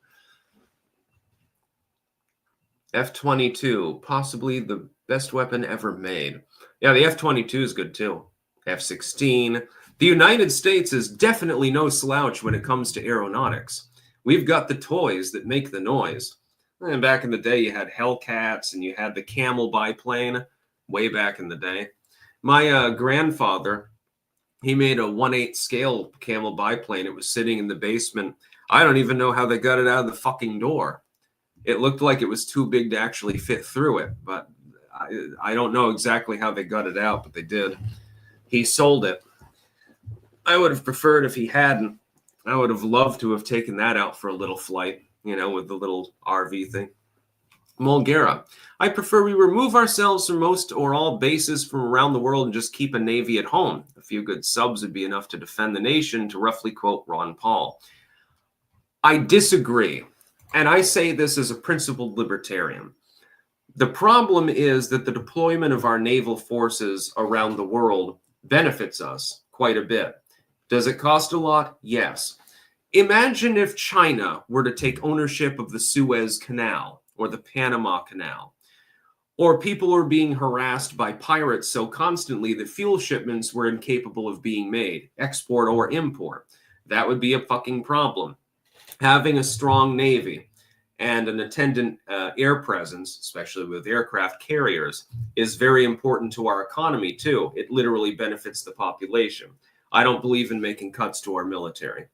F-22, possibly the best weapon ever made. Yeah, the F-22 is good too. F-16. The United States is definitely no slouch when it comes to aeronautics. We've got the toys that make the noise. And back in the day, you had Hellcats and you had the Camel biplane, way back in the day. My grandfather, he made a 1/8 scale Camel biplane. It was sitting in the basement. I don't even know how they got it out of the fucking door. It looked like it was too big to actually fit through it, but I don't know exactly how they got it out, but they did. He sold it. I would have preferred if he hadn't. I would have loved to have taken that out for a little flight, you know, with the little RV thing. Mulgera, I prefer we remove ourselves from most or all bases from around the world and just keep a navy at home. A few good subs would be enough to defend the nation, to roughly quote Ron Paul. I disagree, and I say this as a principled libertarian. The problem is that the deployment of our naval forces around the world benefits us quite a bit. Does it cost a lot? Yes. Imagine if China were to take ownership of the Suez Canal or the Panama Canal, or people were being harassed by pirates so constantly that fuel shipments were incapable of being made, export or import. That would be a fucking problem. Having a strong navy and an attendant air presence, especially with aircraft carriers, is very important to our economy too. It literally benefits the population. I don't believe in making cuts to our military.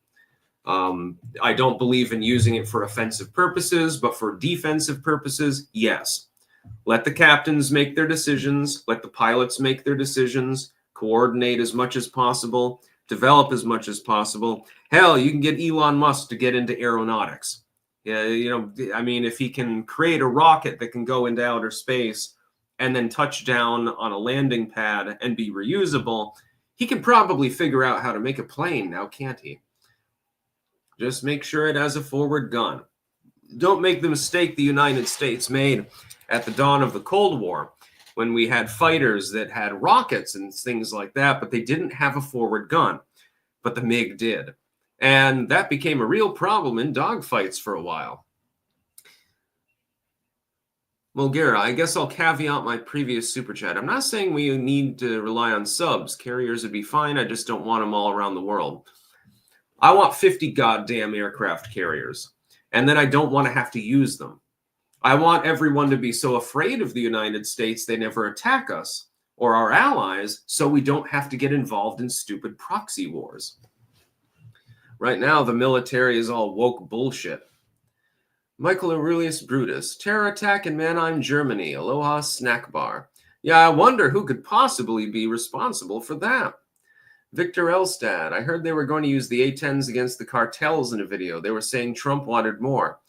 I don't believe in using it for offensive purposes, but for defensive purposes, yes. Let the captains make their decisions. Let the pilots make their decisions. Coordinate as much as possible. Develop as much as possible. Hell, you can get Elon Musk to get into aeronautics. Yeah, you know, I mean, if he can create a rocket that can go into outer space and then touch down on a landing pad and be reusable, he can probably figure out how to make a plane now, can't he? Just make sure it has a forward gun. Don't make the mistake the United States made at the dawn of the Cold War, when we had fighters that had rockets and things like that, but they didn't have a forward gun. But the MiG did. And that became a real problem in dogfights for a while. Mulgera, I guess I'll caveat my previous super chat. I'm not saying we need to rely on subs. Carriers would be fine. I just don't want them all around the world. I want 50 goddamn aircraft carriers. And then I don't want to have to use them. I want everyone to be so afraid of the United States they never attack us or our allies, so we don't have to get involved in stupid proxy wars. Right now, the military is all woke bullshit. Michael Aurelius Brutus, terror attack in Mannheim, Germany. Aloha snack bar. Yeah, I wonder who could possibly be responsible for that. Victor Elstad, I heard they were going to use the A-10s against the cartels in a video. They were saying Trump wanted more.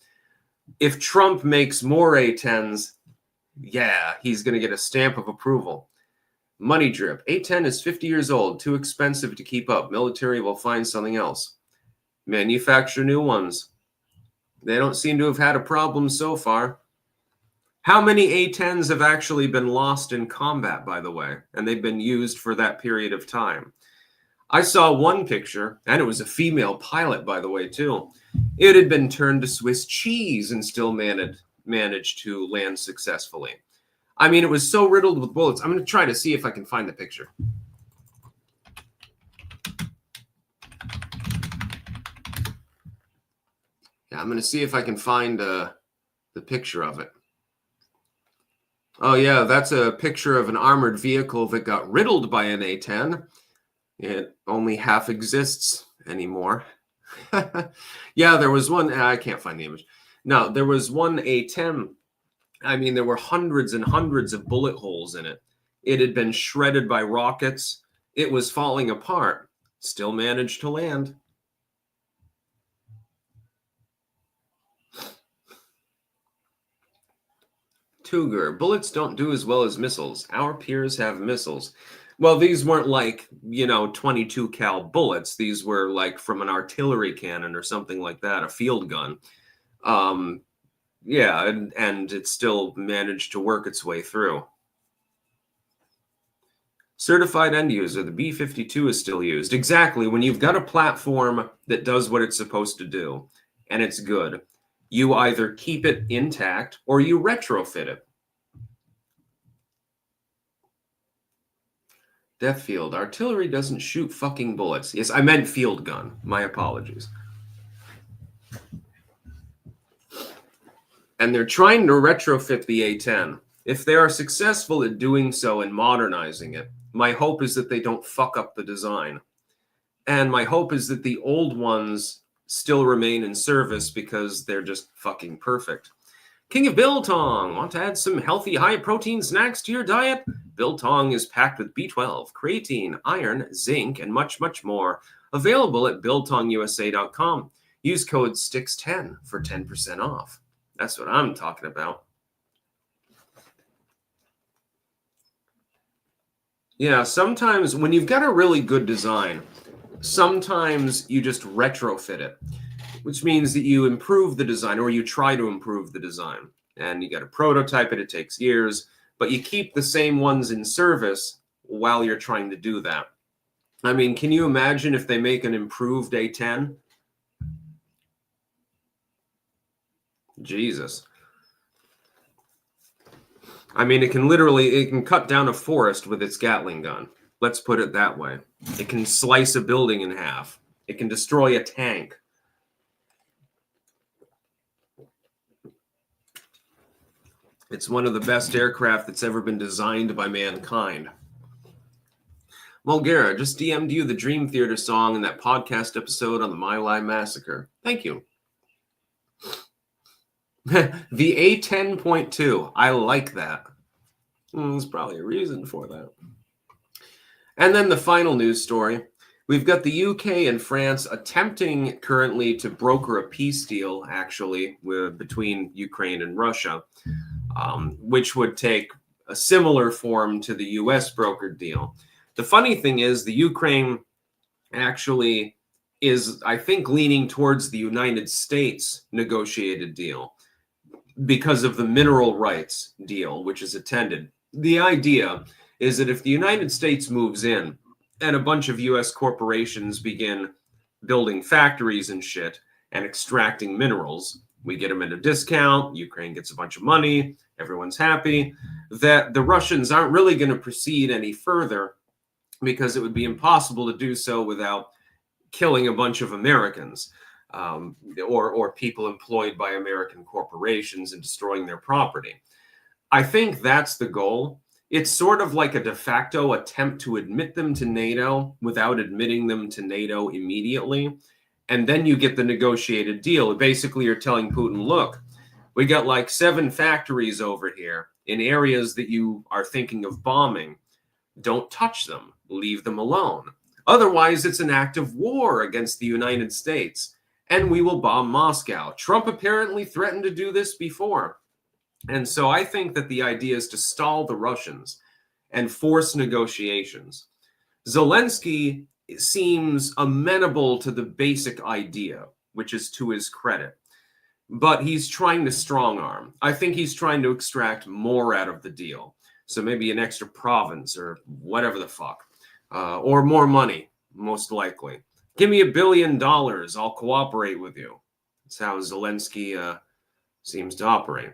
If Trump makes more A-10s, yeah, he's going to get a stamp of approval. Money drip. A-10 is 50 years old, too expensive to keep up. Military will find something else. Manufacture new ones. They don't seem to have had a problem so far. How many A-10s have actually been lost in combat, by the way? And they've been used for that period of time. I saw one picture, and it was a female pilot, by the way, too. It had been turned to Swiss cheese and still managed to land successfully. I mean, it was so riddled with bullets. I'm going to try to see if I can find the picture. Yeah, I'm going to see if I can find the picture of it. Oh, yeah, that's a picture of an armored vehicle that got riddled by an A-10. It only half exists anymore. Yeah, there was one. I can't find the image. No, there was one A-10. I mean, there were hundreds and hundreds of bullet holes in it. It had been shredded by rockets. It was falling apart. Still managed to land. Cougar, bullets don't do as well as missiles. Our peers have missiles. Well, these weren't like, 22 cal bullets. These were like from an artillery cannon or something like that, a field gun. Yeah, and it still managed to work its way through. Certified end user, the B-52 is still used. Exactly. When you've got a platform that does what it's supposed to do, and it's good, you either keep it intact or you retrofit it. Death field. Artillery doesn't shoot fucking bullets. Yes, I meant field gun. My apologies. And they're trying to retrofit the A-10. If they are successful at doing so and modernizing it, my hope is that they don't fuck up the design. And my hope is that the old ones still remain in service because they're just fucking perfect. King of Biltong, want to add some healthy high-protein snacks to your diet? Biltong is packed with B12, creatine, iron, zinc, and much, much more. Available at biltongusa.com. Use code STIX10 for 10% off. That's what I'm talking about. Yeah, sometimes when you've got a really good design, sometimes you just retrofit it, which means that you improve the design or you try to improve the design. And you got to prototype it. It takes years, but you keep the same ones in service while you're trying to do that. I mean, can you imagine if they make an improved A-10? Jesus. I mean, it can cut down a forest with its Gatling gun. Let's put it that way. It can slice a building in half. It can destroy a tank. It's one of the best aircraft that's ever been designed by mankind. Mulgara, just DM'd you the Dream Theater song in that podcast episode on the My Lai Massacre. Thank you. The A-10.2. I like that. There's probably a reason for that. And then the final news story. We've got the UK and France attempting currently to broker a peace deal, actually, between Ukraine and Russia, which would take a similar form to the US brokered deal. The funny thing is the Ukraine actually is, I think, leaning towards the United States negotiated deal because of the mineral rights deal, which is attended. The idea is that if the United States moves in and a bunch of US corporations begin building factories and shit and extracting minerals, we get them at a discount, Ukraine gets a bunch of money, everyone's happy, that the Russians aren't really going to proceed any further because it would be impossible to do so without killing a bunch of Americans or people employed by American corporations and destroying their property. I think that's the goal. It's sort of like a de facto attempt to admit them to NATO without admitting them to NATO immediately. And then you get the negotiated deal. Basically, you're telling Putin, look, we got like 7 factories over here in areas that you are thinking of bombing. Don't touch them. Leave them alone. Otherwise, it's an act of war against the United States. And we will bomb Moscow. Trump apparently threatened to do this before. And so I think that the idea is to stall the Russians and force negotiations. Zelensky seems amenable to the basic idea, which is to his credit. but he's trying to strong arm. I think he's trying to extract more out of the deal. So maybe an extra province or whatever the fuck, or more money, most likely. Give me $1 billion. I'll cooperate with you. That's how Zelensky seems to operate.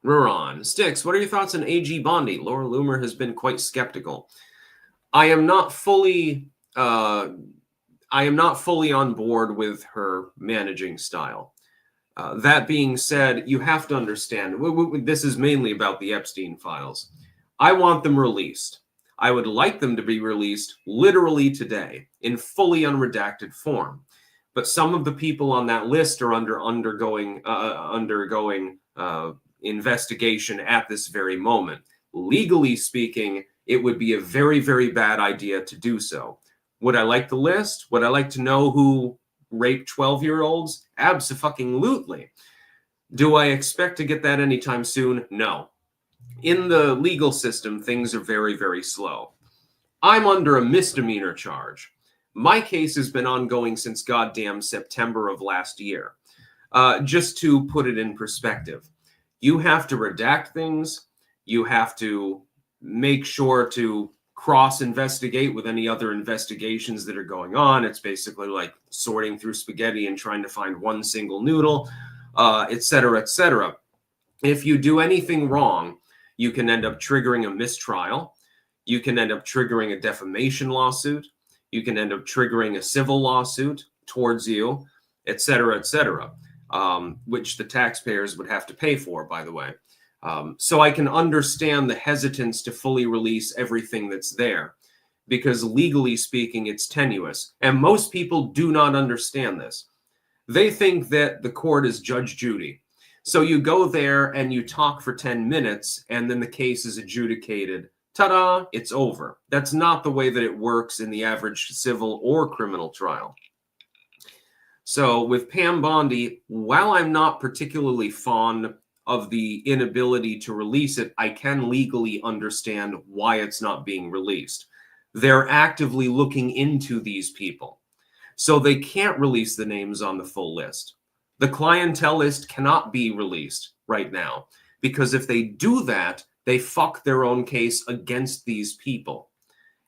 Ruron. Sticks, what are your thoughts on AG Bondi? Laura Loomer has been quite skeptical. I am not fully on board with her managing style. That being said, you have to understand, this is mainly about the Epstein files. I want them released. I would like them to be released literally today in fully unredacted form. But some of the people on that list are undergoing investigation at this very moment. Legally speaking, it would be a very, very bad idea to do so. Would I like the list? Would I like to know who raped 12-year-olds? Abso-fucking-lutely. Do I expect to get that anytime soon? No. In the legal system, things are very, very slow. I'm under a misdemeanor charge. My case has been ongoing since goddamn September of last year. Just to put it in perspective, you have to redact things. You have to make sure to cross-investigate with any other investigations that are going on. It's basically like sorting through spaghetti and trying to find one single noodle, et cetera, et cetera. If you do anything wrong, you can end up triggering a mistrial. You can end up triggering a defamation lawsuit. You can end up triggering a civil lawsuit towards you, et cetera, which the taxpayers would have to pay for, by the way. So I can understand the hesitance to fully release everything that's there, because legally speaking, it's tenuous. And most people do not understand this. They think that the court is Judge Judy. So you go there and you talk for 10 minutes, and then the case is adjudicated. Ta-da, it's over. That's not the way that it works in the average civil or criminal trial. So with Pam Bondi, while I'm not particularly fond of the inability to release it, I can legally understand why it's not being released. They're actively looking into these people. So they can't release the names on the full list. The clientele list cannot be released right now, because if they do that, they fuck their own case against these people.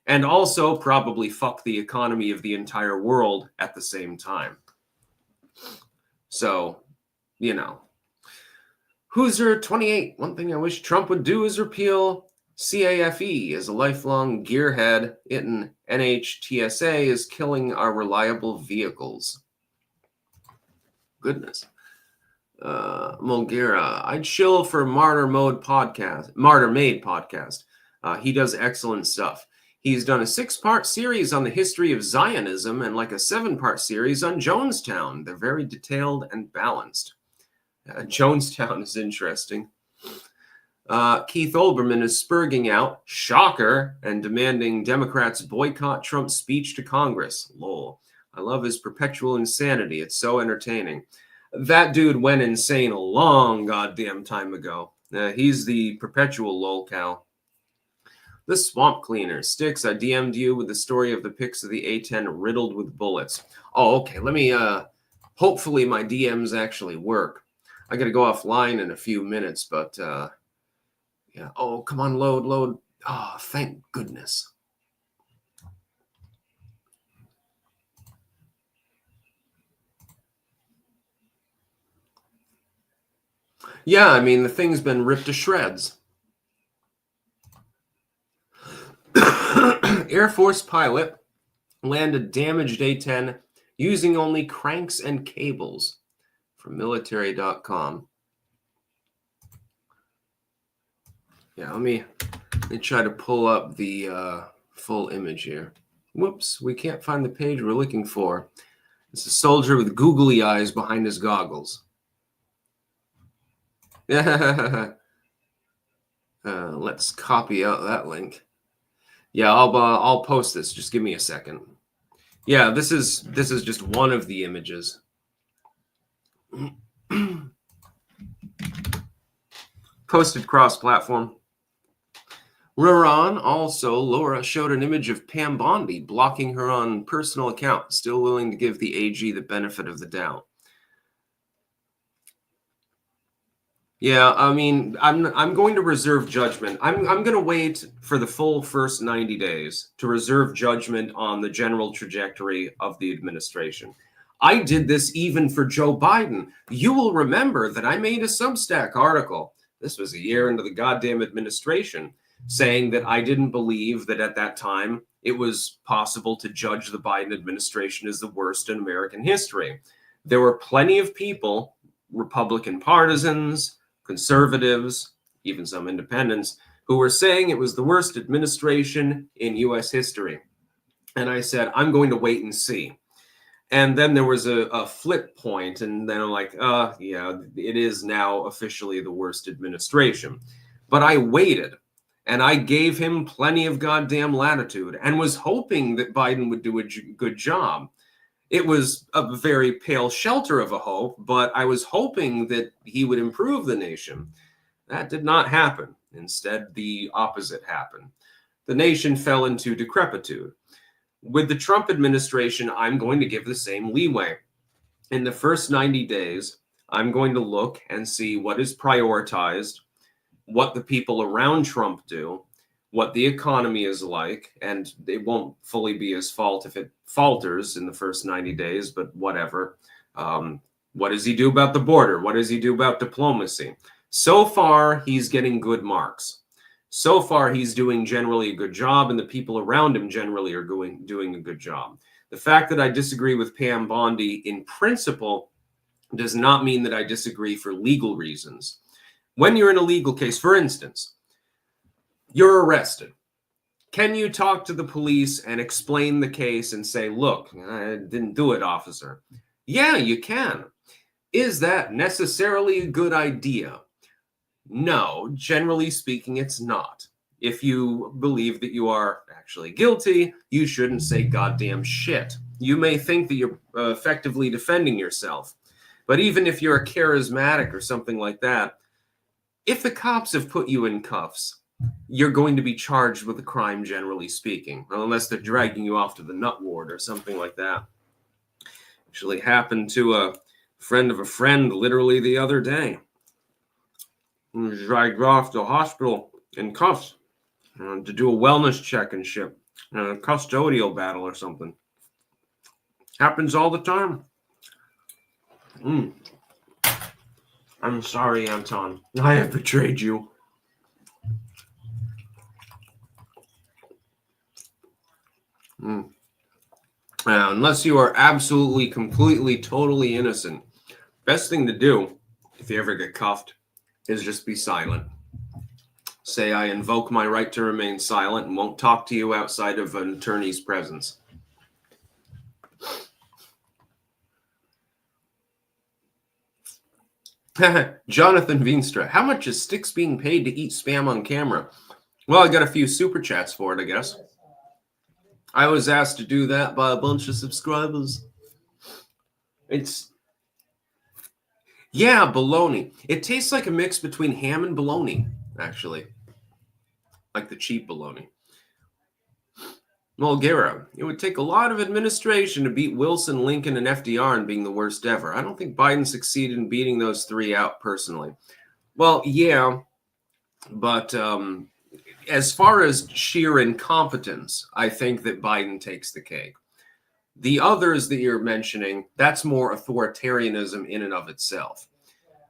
And also probably fuck the economy of the entire world at the same time. So, you know. Hooser 28. One thing I wish Trump would do is repeal CAFE. As a lifelong gearhead, in NHTSA is killing our reliable vehicles. Goodness. Mulgira, I'd chill for Martyr Made podcast. He does excellent stuff. He's done a 6-part series on the history of Zionism and like a 7-part series on Jonestown. They're very detailed and balanced. Jonestown is interesting. Keith Olbermann is spurging out, shocker, and demanding Democrats boycott Trump's speech to Congress. Lol. I love his perpetual insanity. It's so entertaining. That dude went insane a long goddamn time ago. He's the perpetual lolcow. The Swamp Cleaner. Sticks, I DM'd you with the story of the pics of the A-10 riddled with bullets. Oh, okay. Let me, hopefully my DMs actually work. I got to go offline in a few minutes, but, yeah. Oh, come on, load. Oh, thank goodness. Yeah, I mean, the thing's been ripped to shreds. Air Force pilot landed damaged A-10 using only cranks and cables, from military.com. Yeah, let me try to pull up the full image here. Whoops, we can't find the page we're looking for. It's a soldier with googly eyes behind his goggles. Let's copy out that link. Yeah, I'll post this. Just give me a second. Yeah, this is just one of the images. Posted cross-platform. Ruron, also, Laura showed an image of Pam Bondi blocking her on personal account, still willing to give the AG the benefit of the doubt. Yeah, I mean, I'm going to reserve judgment. I'm going to wait for the full first 90 days to reserve judgment on the general trajectory of the administration. I did this even for Joe Biden. You will remember that I made a Substack article. This was a year into the goddamn administration, saying that I didn't believe that at that time it was possible to judge the Biden administration as the worst in American history. There were plenty of people, Republican partisans, conservatives, even some independents, who were saying it was the worst administration in US history. And I said, I'm going to wait and see. And then there was a flip point, and then I'm like, yeah, it is now officially the worst administration. But I waited, and I gave him plenty of goddamn latitude and was hoping that Biden would do a good job. It was a very pale shelter of a hope, but I was hoping that he would improve the nation. That did not happen. Instead, the opposite happened. The nation fell into decrepitude. With the Trump administration, I'm going to give the same leeway. In the first 90 days, I'm going to look and see what is prioritized, what the people around Trump do, what the economy is like, and it won't fully be his fault if it falters in the first 90 days, but whatever. What does he do about the border? What does he do about diplomacy? So far, he's getting good marks. So far, he's doing generally a good job, and the people around him generally are doing a good job. The fact that I disagree with Pam Bondi in principle does not mean that I disagree for legal reasons. When you're in a legal case, for instance, you're arrested. Can you talk to the police and explain the case and say, look, I didn't do it, officer? Yeah, you can. Is that necessarily a good idea? No, generally speaking, it's not. If you believe that you are actually guilty, you shouldn't say goddamn shit. You may think that you're effectively defending yourself. But even if you're a charismatic or something like that, if the cops have put you in cuffs, you're going to be charged with a crime, generally speaking, unless they're dragging you off to the nut ward or something like that. Actually happened to a friend of a friend literally the other day. He was dragged off to the hospital in cuffs to do a wellness check and shit, a custodial battle or something. Happens all the time. I'm sorry, Anton. I have betrayed you. Unless you are absolutely, completely, totally innocent, best thing to do if you ever get cuffed is just be silent. Say, I invoke my right to remain silent and won't talk to you outside of an attorney's presence. Jonathan Veenstra, how much is Styx being paid to eat spam on camera? Well, I got a few super chats for it, I guess. I was asked to do that by a bunch of subscribers. Yeah, bologna. It tastes like a mix between ham and bologna, actually. Like the cheap bologna. Mulgera, it would take a lot of administration to beat Wilson, Lincoln, and FDR in being the worst ever. I don't think Biden succeeded in beating those three out personally. Well, yeah, but as far as sheer incompetence, I think that Biden takes the cake. The others that you're mentioning, that's more authoritarianism in and of itself.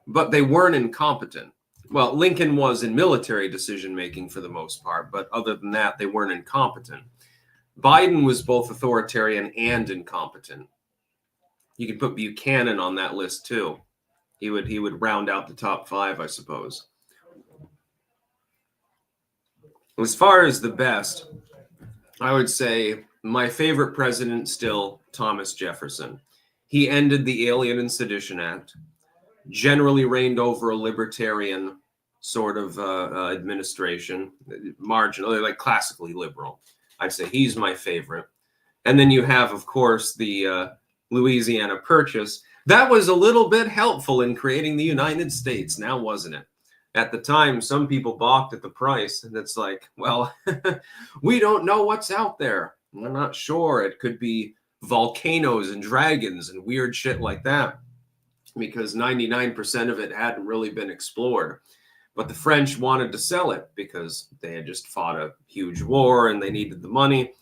But they weren't incompetent. Well, Lincoln was in military decision-making for the most part, but other than that, they weren't incompetent. Biden was both authoritarian and incompetent. You could put Buchanan on that list too. He would round out the top five, I suppose. As far as the best, I would say my favorite president still Thomas Jefferson. He ended the Alien and Sedition Act, generally reigned over a libertarian sort of administration, marginal, like classically liberal. I'd say he's my favorite. And then you have, of course, the Louisiana Purchase. That was a little bit helpful in creating the United States, now wasn't it? At the time, some people balked at the price, and it's like, well, we don't know what's out there. I'm not sure. It could be volcanoes and dragons and weird shit like that. because 99% of it hadn't really been explored. But the French wanted to sell it because they had just fought a huge war and they needed the money.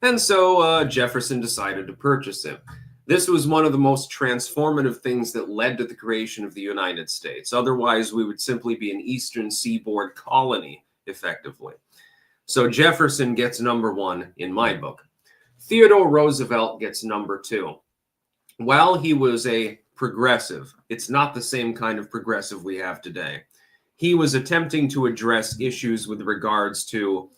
And so Jefferson decided to purchase it. This was one of the most transformative things that led to the creation of the United States. Otherwise, we would simply be an Eastern Seaboard colony, effectively. So Jefferson gets number 1 in my book. Theodore Roosevelt gets number 2. While he was a progressive, it's not the same kind of progressive we have today. He was attempting to address issues with regards to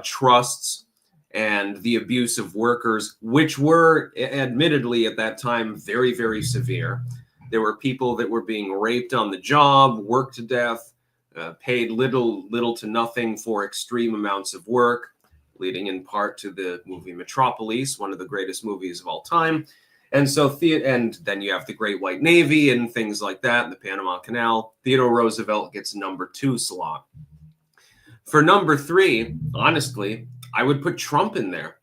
trusts and the abuse of workers, which were admittedly at that time very, very severe. There were people that were being raped on the job, worked to death, paid little to nothing for extreme amounts of work, leading in part to the movie Metropolis, one of the greatest movies of all time. And so, and then you have the Great White Navy and things like that, the Panama Canal. Theodore Roosevelt gets number 2 slot. For number 3, honestly, I would put Trump in there.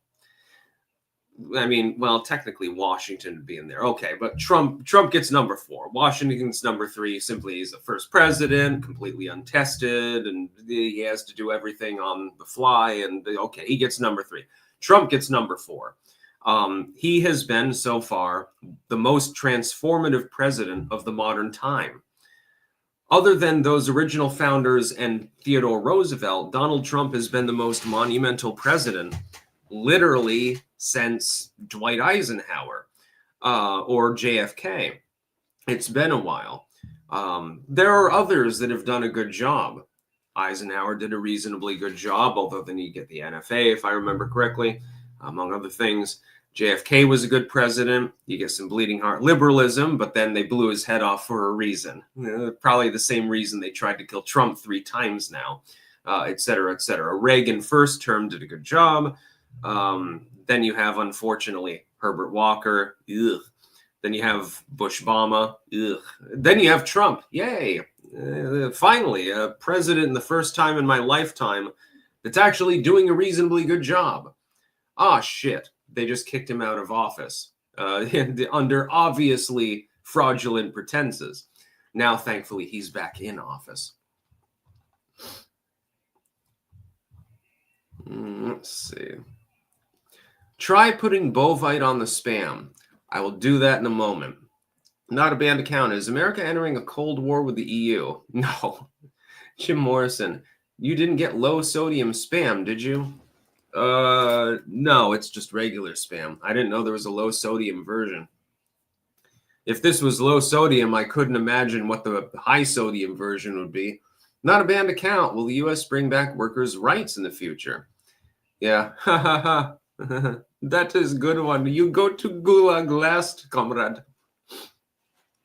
I mean, well, technically Washington would be in there. Okay, but Trump gets number 4. Washington's number 3. Simply, he's the first president, completely untested, and he has to do everything on the fly. And okay, he gets number 3. Trump gets number 4. He has been so far the most transformative president of the modern time. Other than those original founders and Theodore Roosevelt, Donald Trump has been the most monumental president literally since Dwight Eisenhower or JFK. It's been a while. There are others that have done a good job. Eisenhower did a reasonably good job, although then you get the NFA, if I remember correctly, among other things. JFK was a good president. You get some bleeding heart liberalism, but then they blew his head off for a reason. Probably the same reason they tried to kill Trump 3 times now, et cetera, et cetera. Reagan first term did a good job. Then you have, unfortunately, Herbert Walker. Ugh. Then you have Bush-Obama. Ugh. Then you have Trump. Yay. Finally, a president the first time in my lifetime that's actually doing a reasonably good job. Ah, shit. They just kicked him out of office under obviously fraudulent pretenses. Now, thankfully, he's back in office. Let's see. Try putting bovite on the spam. I will do that in a moment. Not a banned account. Is America entering a Cold War with the EU? No. Jim Morrison, you didn't get low sodium spam, did you? No, it's just regular spam. I didn't know there was a low sodium version. If this was low sodium, I couldn't imagine what the high sodium version would be. Not a banned account. Will the U.S. bring back workers' rights in the future? Yeah. That is a good one. You go to Gulag last, comrade.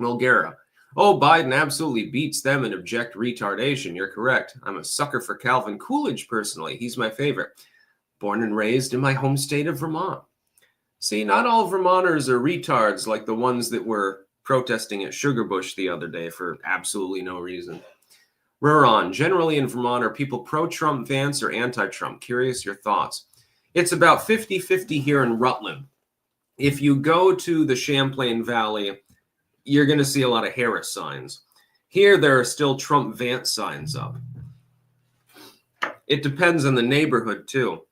Mulgara. Oh, Biden absolutely beats them in abject retardation. You're correct. I'm a sucker for Calvin Coolidge, personally. He's my favorite. Born and raised in my home state of Vermont. See, not all Vermonters are retards like the ones that were protesting at Sugarbush the other day for absolutely no reason. Ruron, generally in Vermont, are people pro-Trump Vance or anti-Trump? Curious your thoughts. It's about 50-50 here in Rutland. If you go to the Champlain Valley, you're going to see a lot of Harris signs. Here, there are still Trump Vance signs up. It depends on the neighborhood, too.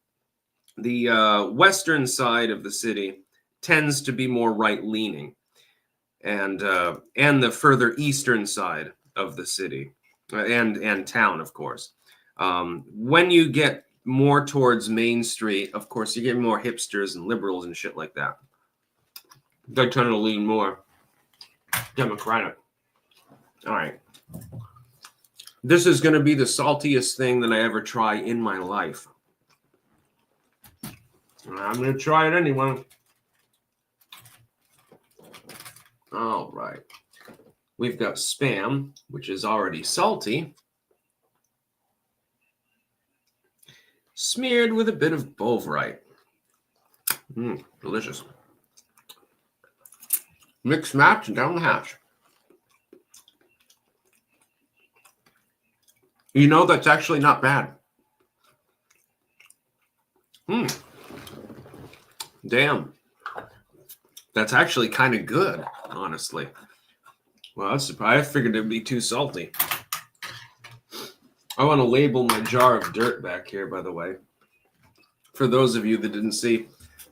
The western side of the city tends to be more right-leaning, and the further eastern side of the city and town, of course. When you get more towards Main Street, of course, you get more hipsters and liberals and shit like that. They tend to lean more Democratic. All right. This is going to be the saltiest thing that I ever try in my life. I'm going to try it anyway. All right. We've got Spam, which is already salty, smeared with a bit of Bovrite. Delicious. Mix, match, and down the hatch. You know, that's actually not bad. Damn. That's actually kind of good, honestly. Well, that's surprising. I figured it'd be too salty. I want to label my jar of dirt back here, by the way. For those of you that didn't see,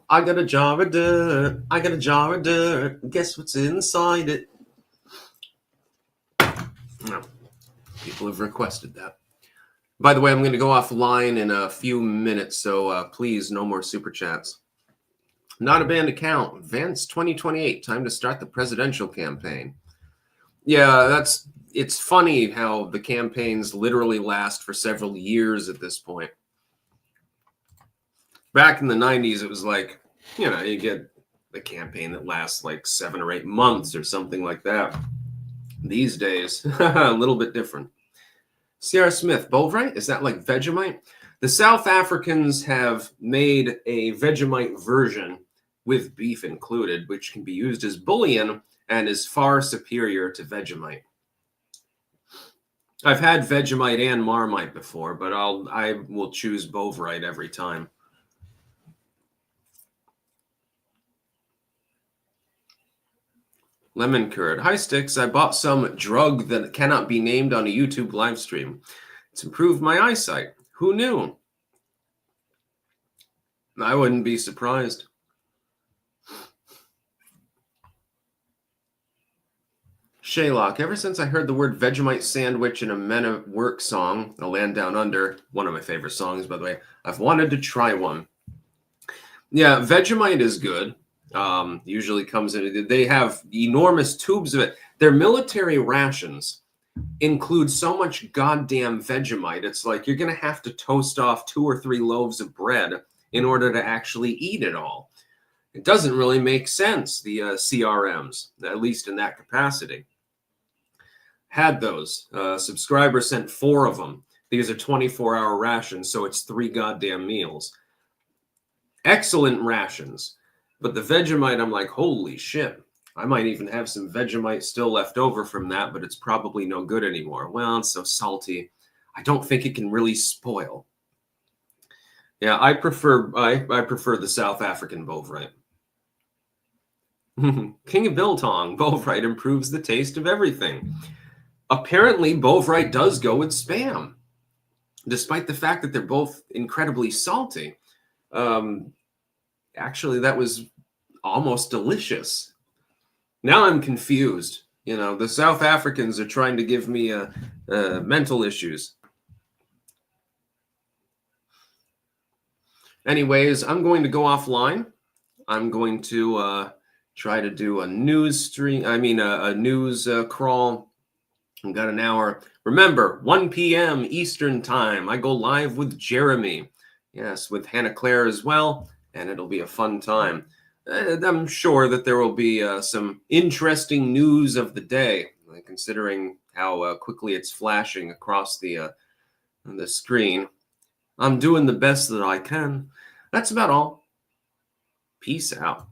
I got a jar of dirt. I got a jar of dirt. Guess what's inside it? No. People have requested that. By the way, I'm going to go offline in a few minutes, so please, no more super chats. Not a banned account. Vance 2028. Time to start the presidential campaign. Yeah, it's funny how the campaigns literally last for several years at this point. Back in the 90s, it was like, you know, you get a campaign that lasts like 7 or 8 months or something like that. These days, a little bit different. Sierra Smith, Bovite, is that like Vegemite? The South Africans have made a Vegemite version with beef included, which can be used as bullion and is far superior to Vegemite. I've had Vegemite and Marmite before, but I will choose Bovite every time. Lemon curd. Hi, Sticks. I bought some drug that cannot be named on a YouTube live stream. It's improved my eyesight. Who knew? I wouldn't be surprised. Shaylock. Ever since I heard the word Vegemite sandwich in a Men at Work song, A Land Down Under, one of my favorite songs, by the way, I've wanted to try one. Yeah, Vegemite is good. Usually comes in, they have enormous tubes of it. Their military rations include so much goddamn Vegemite. It's like you're going to have to toast off 2 or 3 loaves of bread in order to actually eat it all. It doesn't really make sense, the CRMs, at least in that capacity. Had those. Subscriber sent 4 of them. These are 24-hour rations, so it's 3 goddamn meals. Excellent rations. But the Vegemite, I'm like, holy shit. I might even have some Vegemite still left over from that, but it's probably no good anymore. Well, it's so salty. I don't think it can really spoil. Yeah, I prefer the South African Bovite. King of Biltong, Bovite improves the taste of everything. Apparently, Bovite does go with Spam, despite the fact that they're both incredibly salty. Actually, that was almost delicious. Now I'm confused. You know, the South Africans are trying to give me mental issues. Anyways, I'm going to go offline. I'm going to try to do a news stream. I mean, a news crawl. I've got an hour. Remember, 1 p.m. Eastern time. I go live with Jeremy. Yes, with Hannah Claire as well. And it'll be a fun time. I'm sure that there will be some interesting news of the day, considering how quickly it's flashing across the screen. I'm doing the best that I can. That's about all. Peace out.